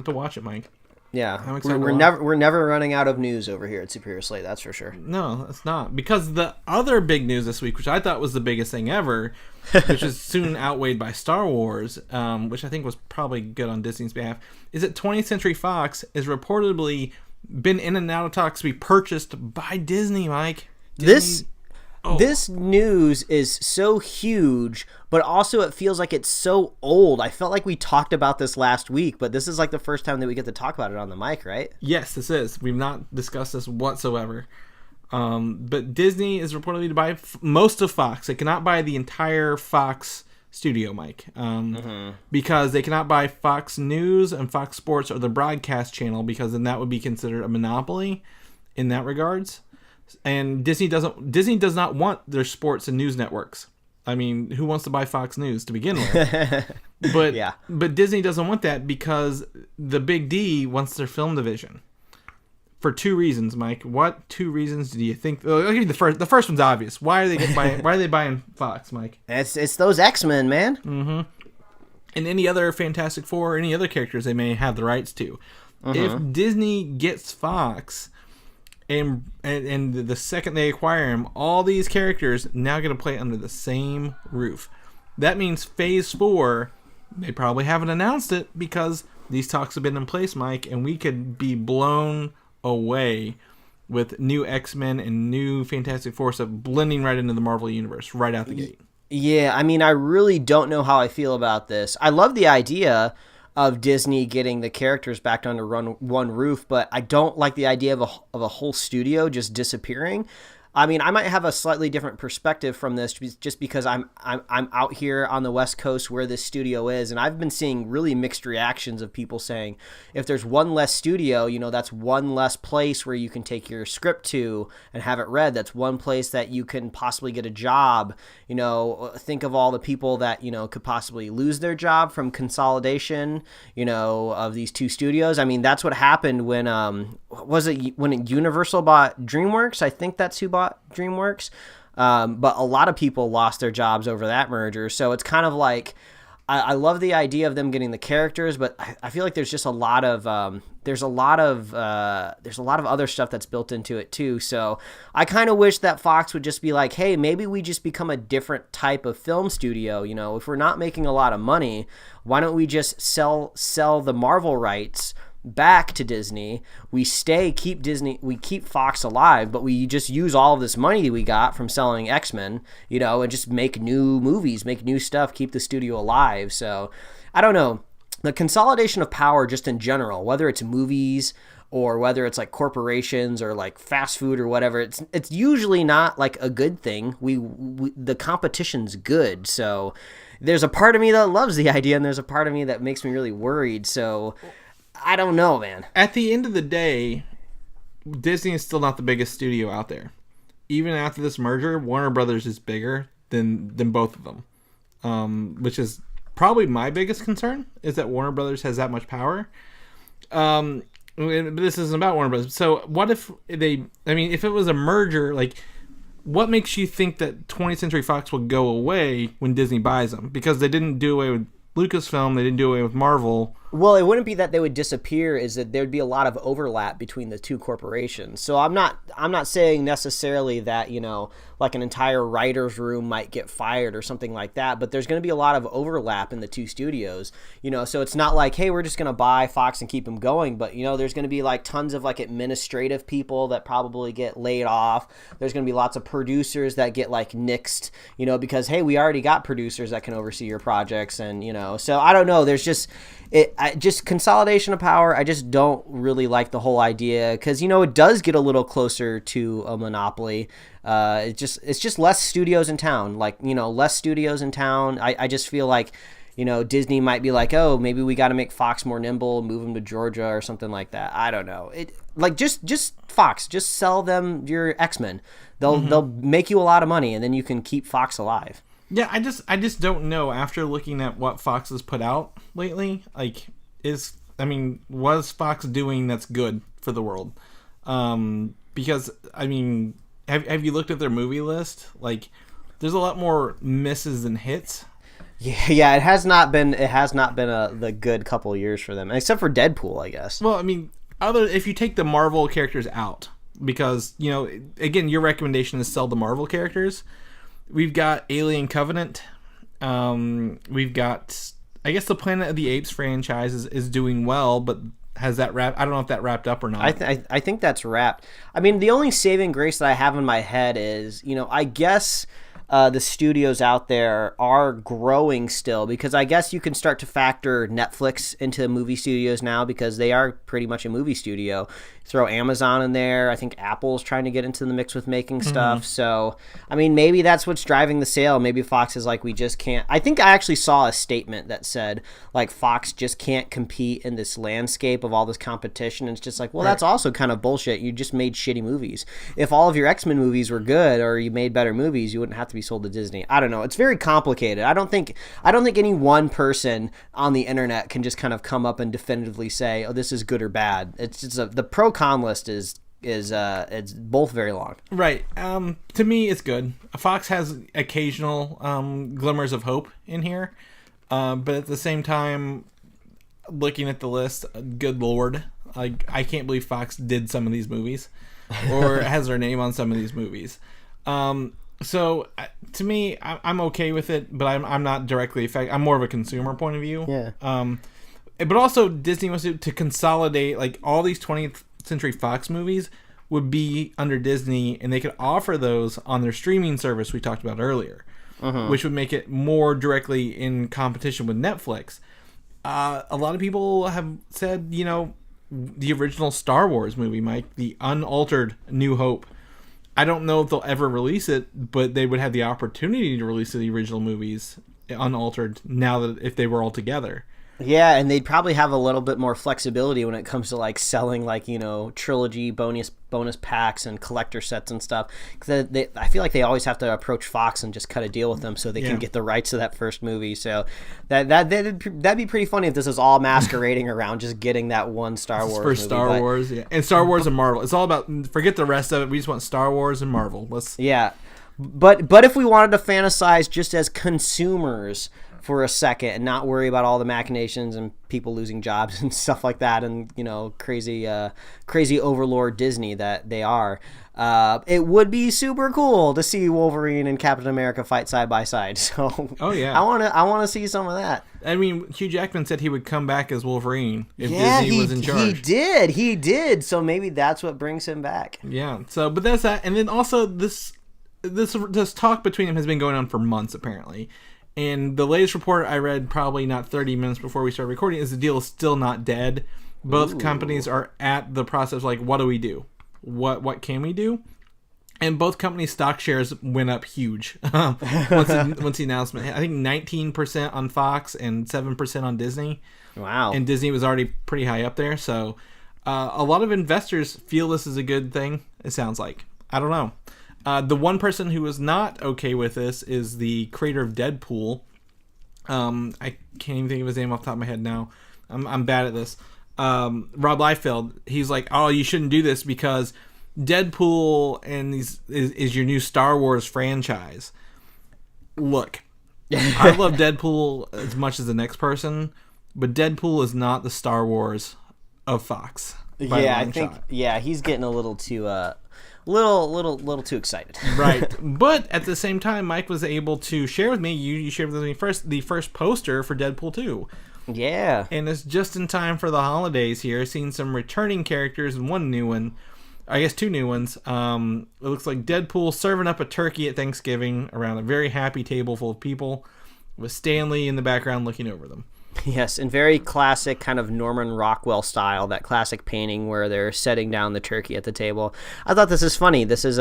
to watch it, Mike. Yeah, we're never running out of news over here at Superhero Slate, that's for sure. No, it's not. Because the other big news this week, which I thought was the biggest thing ever, which is soon outweighed by Star Wars, which I think was probably good on Disney's behalf, is that 20th Century Fox has reportedly been in and out of talks to be purchased by Disney, Mike. This news is so huge, but also it feels like it's so old. I felt like we talked about this last week, but this is like the first time that we get to talk about it on the mic, right? Yes, this is. We've not discussed this whatsoever. But Disney is reportedly to buy most of Fox. They cannot buy the entire Fox studio, Mike, because they cannot buy Fox News and Fox Sports or the broadcast channel, because then that would be considered a monopoly in that regards. And Disney does not want their sports and news networks. I mean, who wants to buy Fox News to begin with? But yeah. But Disney doesn't want that because the Big D wants their film division. For 2 reasons, Mike. What 2 reasons do you think? I'll give you the first. The first one's obvious. Why are they buying Fox, Mike? It's those X-Men, man. Mm-hmm. And any other Fantastic Four or any other characters they may have the rights to. If Disney gets Fox, and the second they acquire him, all these characters now going to play under the same roof. That means Phase 4, they probably haven't announced it because these talks have been in place, Mike, and we could be blown away with new X-Men and new Fantastic Four stuff blending right into the Marvel Universe right out the gate. Yeah, I mean, I really don't know how I feel about this. I love the idea of Disney getting the characters back under one roof, but I don't like the idea of a whole studio just disappearing. I mean, I might have a slightly different perspective from this just because I'm out here on the West Coast where this studio is, and I've been seeing really mixed reactions of people saying if there's one less studio, that's one less place where you can take your script to and have it read. That's one place that you can possibly get a job. Think of all the people that, could possibly lose their job from consolidation, of these 2 studios. I mean, that's what happened when when Universal bought DreamWorks? I think that's who bought DreamWorks. But a lot of people lost their jobs over that merger. So it's kind of like, I love the idea of them getting the characters, but I feel like there's just a lot of other stuff that's built into it too. So I kind of wish that Fox would just be like, hey, maybe we just become a different type of film studio. You know, if we're not making a lot of money, why don't we just sell the Marvel rights back to Disney? We keep Fox alive, but we just use all of this money we got from selling X-Men, you know, and just make new movies, make new stuff, keep the studio alive. So I don't know, the consolidation of power just in general, whether it's movies or whether it's like corporations or like fast food or whatever, it's usually not like a good thing. The competition's good. So there's a part of me that loves the idea, and there's a part of me that makes me really worried. So I don't know, man. At the end of the day, Disney is still not the biggest studio out there. Even after this merger, Warner Brothers is bigger than both of them, which is probably my biggest concern, is that Warner Brothers has that much power. This isn't about Warner Brothers. So what if if it was a merger, like, what makes you think that 20th Century Fox will go away when Disney buys them? Because they didn't do away with Lucasfilm, they didn't do away with Marvel. Well, it wouldn't be that they would disappear, is that there'd be a lot of overlap between the two corporations. So I'm not saying necessarily that, you know, like an entire writer's room might get fired or something like that, but there's going to be a lot of overlap in the two studios, you know, so it's not like, hey, we're just going to buy Fox and keep them going, but, you know, there's going to be like tons of like administrative people that probably get laid off. There's going to be lots of producers that get like nixed, you know, because, hey, we already got producers that can oversee your projects, and, you know, so I don't know, there's just consolidation of power. I just don't really like the whole idea, because, you know, it does get a little closer to a monopoly. It's just less studios in town. Like, you know, less studios in town. I just feel like, you know, Disney might be like, oh, maybe we got to make Fox more nimble, move them to Georgia or something like that. I don't know. Just Fox, just sell them your X-Men. They'll make you a lot of money, and then you can keep Fox alive. Yeah, I just don't know, after looking at what Fox has put out lately, like, was Fox doing that's good for the world? Because, I mean, have you looked at their movie list? Like, there's a lot more misses than hits. Yeah, it has not been the good couple of years for them, except for Deadpool, I guess. Well, I mean, if you take the Marvel characters out, because, you know, again, your recommendation is sell the Marvel characters. We've got Alien Covenant. We've got, I guess, the Planet of the Apes franchise is doing well, but has that wrapped? I don't know if that wrapped up or not. I think that's wrapped. I mean, the only saving grace that I have in my head is, you know, I guess the studios out there are growing still, because I guess you can start to factor Netflix into movie studios now, because they are pretty much a movie studio. Throw Amazon in there. I think Apple's trying to get into the mix with making stuff. So, I mean, maybe that's what's driving the sale. Maybe Fox is like, we just can't. I think I actually saw a statement that said, like, Fox just can't compete in this landscape of all this competition. And it's just like, well, That's also kind of bullshit. You just made shitty movies. If all of your X-Men movies were good, or you made better movies, you wouldn't have to be sold to Disney. I don't know. It's very complicated. I don't think any one person on the internet can just kind of come up and definitively say, oh, this is good or bad. It's just the pro-con list is it's both very long. Right. To me, it's good. Fox has occasional glimmers of hope in here, but at the same time, looking at the list, good lord, I can't believe Fox did some of these movies, or has their name on some of these movies. So to me, I'm okay with it, but I'm not directly affected. I'm more of a consumer point of view. Yeah. But also, Disney wants to consolidate, like, all these 20th Century Fox movies would be under Disney, and they could offer those on their streaming service we talked about earlier, which would make it more directly in competition with Netflix. A lot of people have said, you know, the original Star Wars movie, Mike, the unaltered New Hope, I don't know if they'll ever release it, but they would have the opportunity to release the original movies unaltered now that if they were all together. Yeah, and they'd probably have a little bit more flexibility when it comes to, like, selling, like, you know, trilogy bonus packs and collector sets and stuff. Because I feel like they always have to approach Fox and just cut a deal with them so they can get the rights to that first movie. So that'd be pretty funny if this is all masquerading around just getting that one Star Wars movie. Star Wars, yeah. And Star Wars and Marvel. It's all about, forget the rest of it. We just want Star Wars and Marvel. Yeah. But if we wanted to fantasize just as consumers for a second and not worry about all the machinations and people losing jobs and stuff like that, and crazy overlord Disney that they are. It would be super cool to see Wolverine and Captain America fight side by side. So, I want to see some of that. I mean, Hugh Jackman said he would come back as Wolverine if Disney was in charge. He did. So maybe that's what brings him back. Yeah. So, but that's that. And then also this talk between them has been going on for months apparently. And the latest report I read, probably not 30 minutes before we started recording, is the deal is still not dead. Both companies are at the process like, what do we do? What can we do? And both companies' stock shares went up huge once the announcement hit. I think 19% on Fox and 7% on Disney. Wow. And Disney was already pretty high up there. So a lot of investors feel this is a good thing, it sounds like. I don't know. The one person who was not okay with this is the creator of Deadpool. I can't even think of his name off the top of my head now. I'm bad at this. Rob Liefeld. He's like, oh, you shouldn't do this because Deadpool and is your new Star Wars franchise. Look, I love Deadpool as much as the next person, but Deadpool is not the Star Wars of Fox. Yeah, I think. Yeah, he's getting a little too little too excited. Right. But at the same time, Mike was able to share with me, you shared with me first, the first poster for Deadpool 2. Yeah. And it's just in time for the holidays here. Seen some returning characters and one new one. I guess two new ones. It looks like Deadpool serving up a turkey at Thanksgiving around a very happy table full of people with Stanley in the background looking over them. Yes, in very classic kind of Norman Rockwell style, that classic painting where they're setting down the turkey at the table. I thought this is funny. This is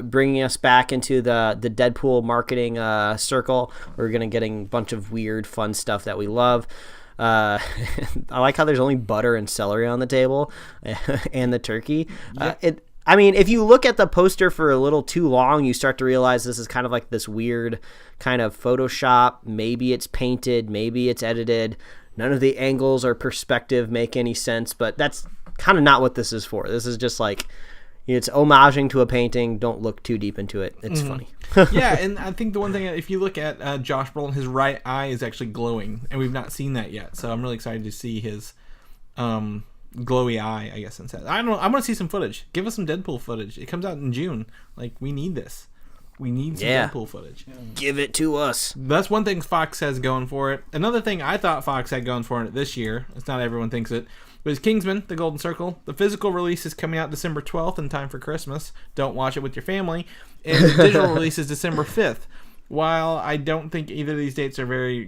bringing us back into the Deadpool marketing circle. We're getting a bunch of weird, fun stuff that we love. I like how there's only butter and celery on the table and the turkey. Yep. I mean, if you look at the poster for a little too long, you start to realize this is kind of like this weird kind of Photoshop. Maybe it's painted, maybe it's edited. None of the angles or perspective make any sense, but that's kind of not what this is for. This is just like, it's homaging to a painting. Don't look too deep into it. It's funny. Yeah, and I think the one thing, if you look at Josh Brolin, his right eye is actually glowing, and we've not seen that yet. So I'm really excited to see his glowy eye, I guess, instead. I don't know. I want to see some footage. Give us some Deadpool footage. It comes out in June. Like, we need this. We need some Deadpool footage. Give it to us. That's one thing Fox has going for it. Another thing I thought Fox had going for it this year, it's not everyone thinks it, was Kingsman, The Golden Circle. The physical release is coming out December 12th in time for Christmas. Don't watch it with your family. And the digital release is December 5th. While I don't think either of these dates are very,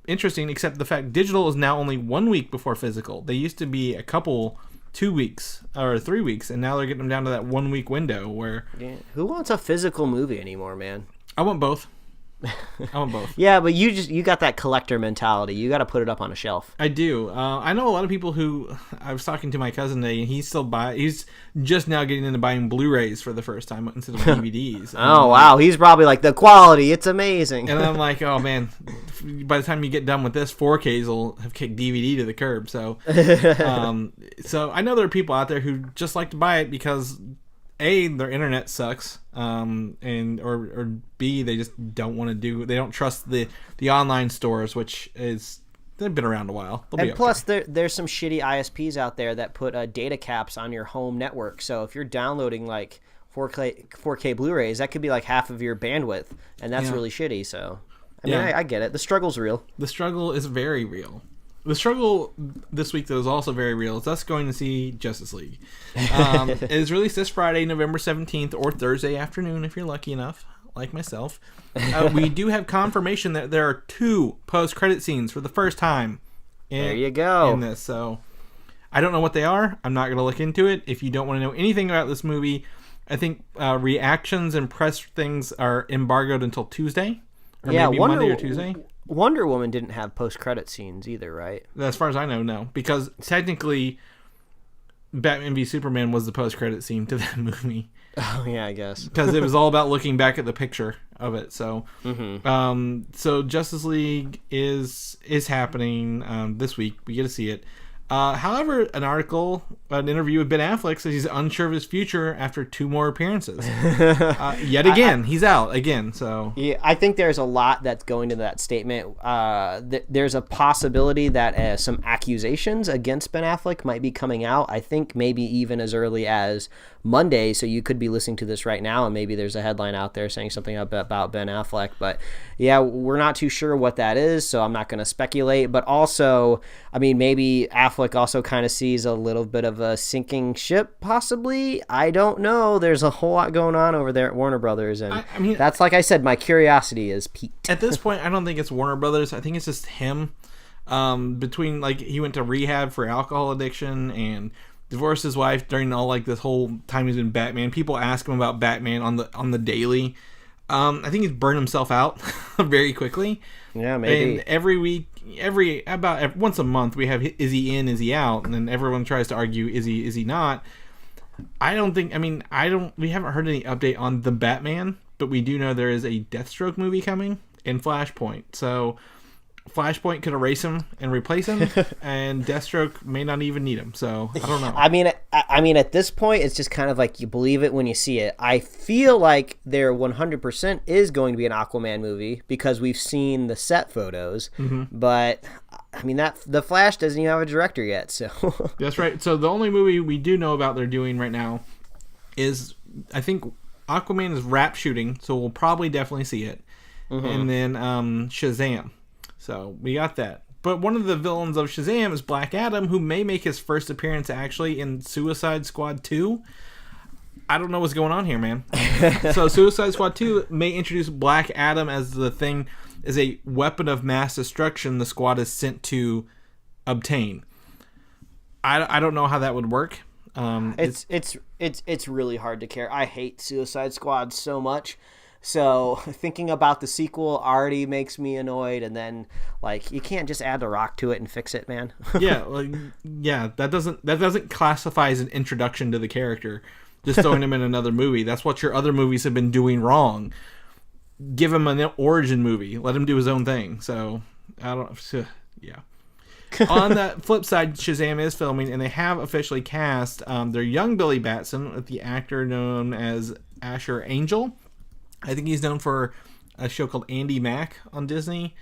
interesting, except the fact digital is now only 1 week before physical. They used to be a couple 2 weeks or 3 weeks, and now they're getting them down to that 1 week window where... Yeah. Who wants a physical movie anymore, man? I want both. Yeah, but you got that collector mentality. You got to put it up on a shelf. I do. I know a lot of people who... I was talking to my cousin today, and he's just now getting into buying Blu-rays for the first time instead of DVDs. Wow. He's probably like, the quality, it's amazing. And I'm like, oh man, by the time you get done with this, 4Ks will have kicked DVD to the curb. So, so I know there are people out there who just like to buy it because A, their internet sucks, and or B, they just don't want to they don't trust the online stores, which is, they've been around a while. And plus, there's some shitty ISPs out there that put data caps on your home network. So if you're downloading like 4K Blu-rays, that could be like half of your bandwidth, and that's really shitty. So I mean, I get it. The struggle's real. The struggle is very real. The struggle this week, though, is also very real. It's us going to see Justice League. It is released this Friday, November 17th, or Thursday afternoon, if you're lucky enough, like myself. We do have confirmation that there are 2 post-credit scenes for the first time there you go. In this. So I don't know what they are. I'm not going to look into it. If you don't want to know anything about this movie, I think reactions and press things are embargoed until Tuesday. Or maybe Monday or Tuesday. Wonder Woman didn't have post-credit scenes either, right? As far as I know, no. Because technically, Batman v Superman was the post-credit scene to that movie. Oh, yeah, I guess. Because it was all about looking back at the picture of it. So, so Justice League is happening this week. We get to see it. However, an interview with Ben Affleck says he's unsure of his future after 2 more appearances. Yet again, he's out again. So yeah, I think there's a lot that's going to that statement. There's a possibility that some accusations against Ben Affleck might be coming out. I think maybe even as early as Monday. So you could be listening to this right now, and maybe there's a headline out there saying something about Ben Affleck. But yeah, we're not too sure what that is, so I'm not going to speculate. But also, I mean, maybe Affleck also kind of sees a little bit of a sinking ship, possibly. I don't know. There's a whole lot going on over there at Warner Brothers, and I mean, that's, like I said, my curiosity is piqued. At this point, I don't think it's Warner Brothers. I think it's just him. Between, like, he went to rehab for alcohol addiction and divorced his wife during all, like, this whole time he's been Batman. People ask him about Batman on the daily. I think he's burned himself out very quickly. Yeah, maybe. And every week, about once a month, we have, is he in, is he out? And then everyone tries to argue, is he not? We haven't heard any update on the Batman, but we do know there is a Deathstroke movie coming in Flashpoint. So Flashpoint could erase him and replace him, and Deathstroke may not even need him. So I don't know. I mean, at this point, it's just kind of like you believe it when you see it. I feel like there 100% is going to be an Aquaman movie because we've seen the set photos. Mm-hmm. But I mean, the Flash doesn't even have a director yet. So that's right. So the only movie we do know about they're doing right now is, I think, Aquaman is wrap shooting, so we'll probably definitely see it, and then Shazam. So we got that. But one of the villains of Shazam is Black Adam, who may make his first appearance actually in Suicide Squad 2. I don't know what's going on here, man. So Suicide Squad 2 may introduce Black Adam as the thing, as a weapon of mass destruction the squad is sent to obtain. I don't know how that would work. It's really hard to care. I hate Suicide Squad so much. So thinking about the sequel already makes me annoyed, and then, like, you can't just add The Rock to it and fix it, man. That doesn't classify as an introduction to the character. Just throwing him in another movie. That's what your other movies have been doing wrong. Give him an origin movie. Let him do his own thing. So I don't. Yeah. On the flip side, Shazam is filming, and they have officially cast their young Billy Batson with the actor known as Asher Angel. I think he's known for a show called Andy Mack on Disney.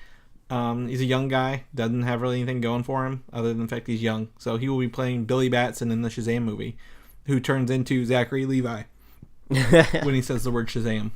He's a young guy, doesn't have really anything going for him other than the fact he's young. So he will be playing Billy Batson in the Shazam movie, who turns into Zachary Levi when he says the word Shazam.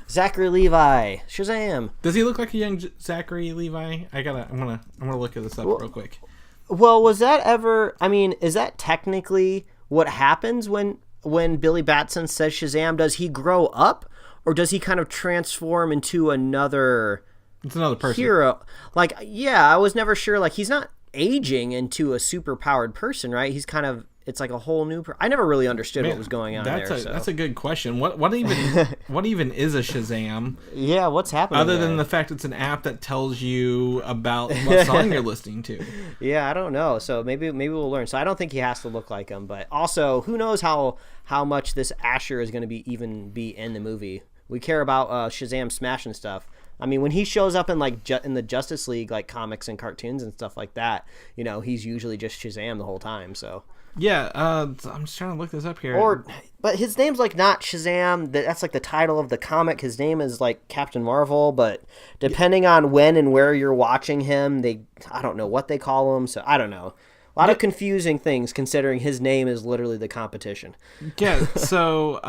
Zachary Levi, Shazam. Does he look like a young Zachary Levi? I'm gonna look at this up real quick. Well, was that ever? I mean, is that technically what happens when Billy Batson says Shazam? Does he grow up? Or does he kind of transform into another person. Hero? Like, yeah, I was never sure. Like, he's not aging into a super powered person, right? He's kind of, it's like a whole new. I never really understood what was going on there. That's a good question. What even is a Shazam? Yeah, what's happening? Other than the fact it's an app that tells you about what song you're listening to. Yeah, I don't know. So maybe we'll learn. So I don't think he has to look like him, but also who knows how much this Asher is going to be in the movie. We care about Shazam smashing stuff. I mean, when he shows up in in the Justice League, like, comics and cartoons and stuff like that, you know, he's usually just Shazam the whole time. So yeah, I'm just trying to look this up here. But his name's like not Shazam. That's like the title of the comic. His name is like Captain Marvel. But depending on when and where you're watching him, I don't know what they call him. So I don't know. A lot of confusing things considering his name is literally the competition. Yeah. So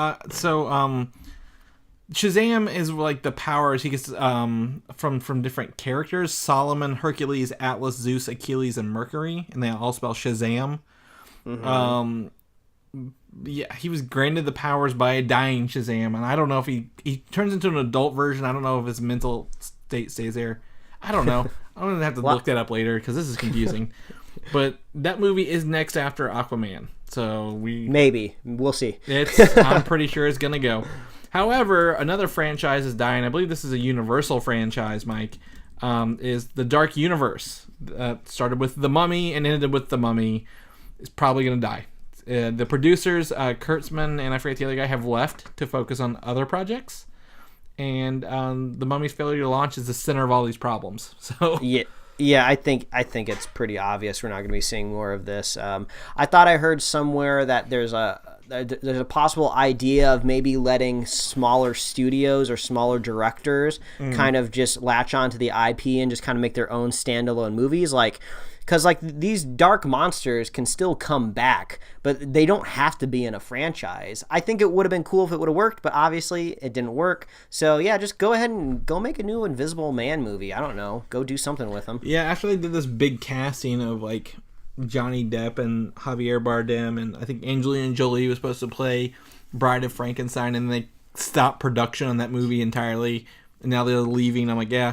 Shazam is like the powers he gets from different characters: Solomon, Hercules, Atlas, Zeus, Achilles, and Mercury, and they all spell Shazam. Mm-hmm. Yeah, he was granted the powers by a dying Shazam, and I don't know if he turns into an adult version. I don't know if his mental state stays there. I don't know. I'm gonna have to look that up later because this is confusing. But that movie is next after Aquaman, so we'll see. I'm pretty sure it's gonna go. However, another franchise is dying. I believe this is a Universal franchise, Mike, is the Dark Universe. Started with The Mummy and ended with The Mummy. It's probably going to die. The producers, Kurtzman and I forget the other guy, have left to focus on other projects. And The Mummy's failure to launch is the center of all these problems. So Yeah, I think it's pretty obvious we're not going to be seeing more of this. I thought I heard somewhere that there's a possible idea of maybe letting smaller studios or smaller directors kind of just latch onto the IP and just kind of make their own standalone movies, because these dark monsters can still come back, but they don't have to be in a franchise. I think it would have been cool if it would have worked, but obviously it didn't work. So yeah, just go ahead and go make a new Invisible Man movie. I don't know, go do something with them. Yeah, after they did this big casting of Johnny Depp and Javier Bardem, and I think Angelina Jolie was supposed to play Bride of Frankenstein, and they stopped production on that movie entirely, and now they're leaving. I'm like, yeah.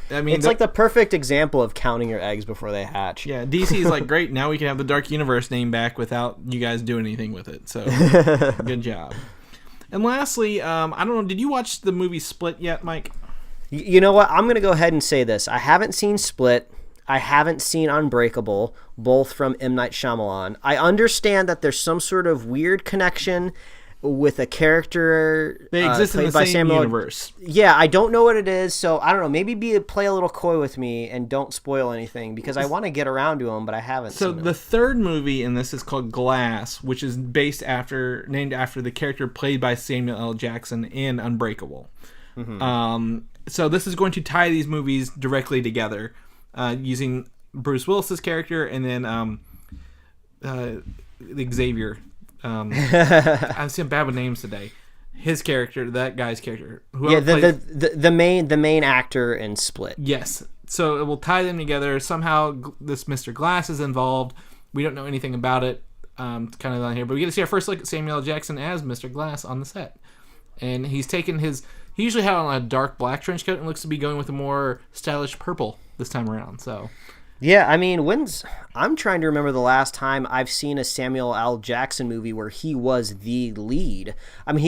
I mean, it's like the perfect example of counting your eggs before they hatch. Yeah, DC's like, great, now we can have the Dark Universe name back without you guys doing anything with it. So, good job. And lastly, I don't know, did you watch the movie Split yet, Mike? You know what? I'm going to go ahead and say this. I haven't seen Split. I haven't seen Unbreakable, both from M. Night Shyamalan. I understand that there's some sort of weird connection with a character they exist in the same universe. Yeah, I don't know what it is, so I don't know. Maybe play a little coy with me and don't spoil anything, because I want to get around to them, but I haven't. So seen the third movie in this is called Glass, which is named after the character played by Samuel L. Jackson in Unbreakable. Mm-hmm. So this is going to tie these movies directly together, using Bruce Willis's character and then Xavier. I'm seeing bad with names today. His character, that guy's character. The main actor in Split. Yes. So it will tie them together. Somehow this Mr. Glass is involved. We don't know anything about it. Kind of on here, but we get to see our first look at Samuel L. Jackson as Mr. Glass on the set, and he's taken he usually had on a dark black trench coat and looks to be going with a more stylish purple this time around. So. Yeah, I mean, I'm trying to remember the last time I've seen a Samuel L. Jackson movie where he was the lead. I mean,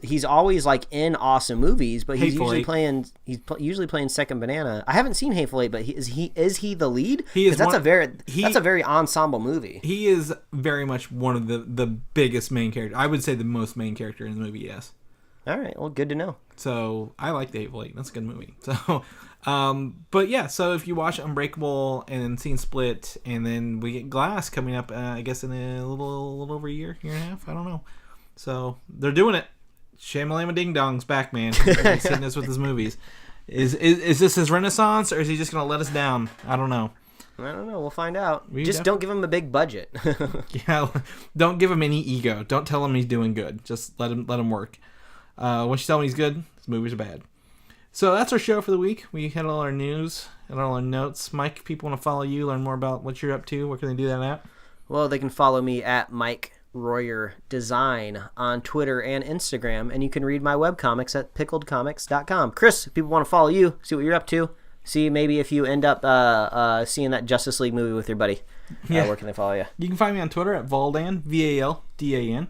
he's always like in awesome movies, but he's usually playing second banana. I haven't seen Hateful Eight, but is he the lead? That's a very ensemble movie. He is very much one of the biggest main characters. I would say the most main character in the movie. Yes. All right. Well, good to know. So I like the Hateful Eight. That's a good movie. So. But yeah, so if you watch Unbreakable and then seen Split, and then we get Glass coming up, I guess in a little over a year and a half, I don't know. So they're doing it. Shyamalama Ding Dong's back, man. He's hitting us with his movies. Is this his renaissance, or is he just gonna let us down? I don't know. I don't know. We'll find out. Don't give him a big budget. Yeah, don't give him any ego. Don't tell him he's doing good. Just let him work. Once you tell him he's good, his movies are bad. So that's our show for the week. We had all our news and all our notes. Mike, if people want to follow you, learn more about what you're up to, where can they do that at? Well, they can follow me at Mike Royer Design on Twitter and Instagram, and you can read my webcomics at pickledcomics.com. Chris, if people want to follow you, see what you're up to, see maybe if you end up seeing that Justice League movie with your buddy, where can they follow you? You can find me on Twitter at Valdan, Valdan.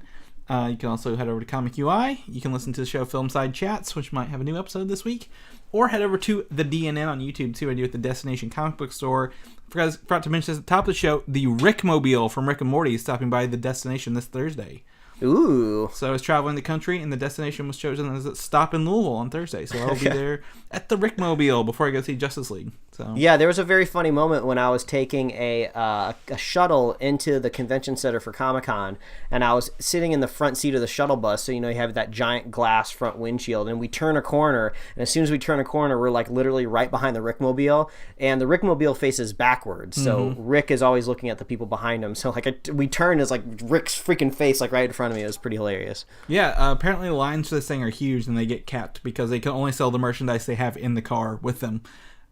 You can also head over to Comic UI. You can listen to the show Film Side Chats, which might have a new episode this week. Or head over to the DNN on YouTube, too. I do at the Destination Comic Book Store. Forgot to mention at the top of the show, the Rickmobile from Rick and Morty is stopping by the Destination this Thursday. Ooh. So I was traveling the country, and the destination was chosen as a stop in Louisville on Thursday. So I'll be there at the Rickmobile before I go see Justice League. So yeah, there was a very funny moment when I was taking a shuttle into the convention center for Comic-Con, and I was sitting in the front seat of the shuttle bus. So, you have that giant glass front windshield, and we turn a corner, and as soon as we turn a corner, we're like literally right behind the Rickmobile, and the Rickmobile faces backwards. So Rick is always looking at the people behind him. So we turn, is like Rick's freaking face like right in front of me. It was pretty hilarious. Yeah, apparently the lines for this thing are huge, and they get capped because they can only sell the merchandise they have in the car with them.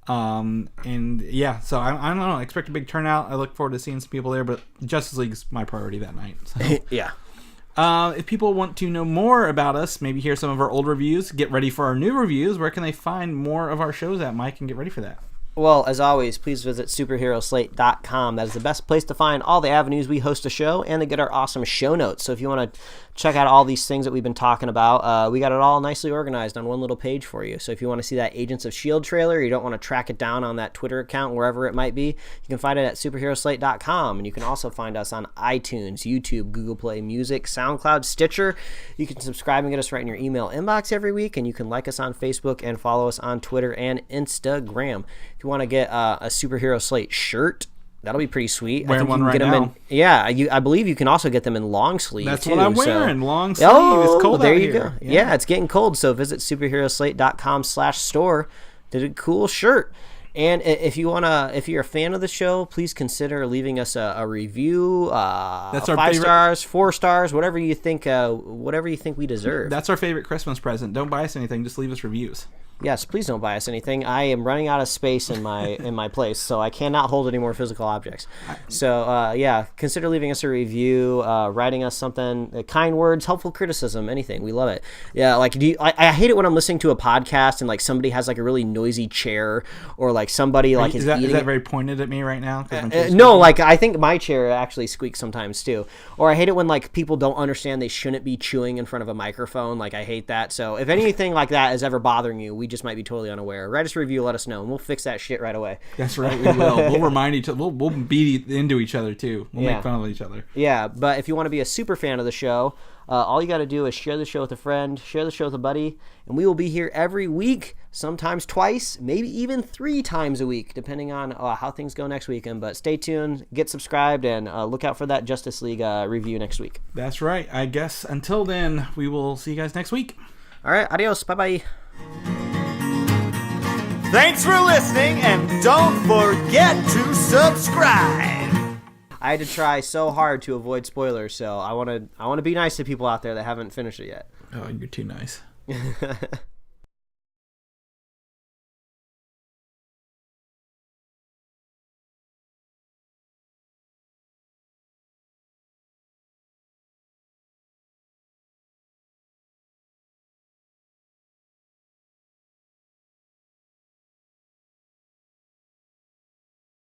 And yeah, so I don't know. I expect a big turnout. I look forward to seeing some people there, but Justice League's my priority that night. So. Yeah. If people want to know more about us, maybe hear some of our old reviews, get ready for our new reviews, where can they find more of our shows at, Mike, and get ready for that? Well, as always, please visit superheroslate.com. That is the best place to find all the avenues we host a show and to get our awesome show notes. So if you want to check out all these things that we've been talking about, we got it all nicely organized on one little page for you. So if you want to see that Agents of S.H.I.E.L.D. trailer, you don't want to track it down on that Twitter account, wherever it might be, you can find it at superheroslate.com. And you can also find us on iTunes, YouTube, Google Play Music, SoundCloud, Stitcher. You can subscribe and get us right in your email inbox every week. And you can like us on Facebook and follow us on Twitter and Instagram. If you want to get a Superhero Slate shirt, that'll be pretty sweet. Wearing one right now. I believe you can also get them in long sleeve. That's too, what I'm wearing. Long sleeve. It's cold there out you here. Go. Yeah, it's getting cold. So visit superheroslate.com/store. Did a cool shirt. And if you're a fan of the show, please consider leaving us a review. That's our 5 stars, 4 stars, whatever you think we deserve. That's our favorite Christmas present. Don't buy us anything; just leave us reviews. Yes, please don't buy us anything. I am running out of space in my place, so I cannot hold any more physical objects. So consider leaving us a review, writing us something, kind words, helpful criticism, anything. We love it. Yeah, like I hate it when I'm listening to a podcast and like somebody has like a really noisy chair, or like somebody like is eating. Is that very pointed at me right now? No, like I think my chair actually squeaks sometimes too. Or I hate it when like people don't understand they shouldn't be chewing in front of a microphone. Like I hate that. So if anything like that is ever bothering you, we just might be totally unaware. Write us a review, let us know, and we'll fix that shit right away. That's right, we will. We'll remind each other. We'll beat into each other too. We'll make fun of each other. Yeah, but if you want to be a super fan of the show, all you got to do is share the show with a friend, share the show with a buddy, and we will be here every week, sometimes twice, maybe even 3 times a week, depending on how things go next weekend. But stay tuned, get subscribed, and look out for that Justice League review next week. That's right. I guess until then, we will see you guys next week. All right, adios. Bye-bye. Thanks for listening, and don't forget to subscribe. I had to try so hard to avoid spoilers, so I want to be nice to people out there that haven't finished it yet. Oh, you're too nice.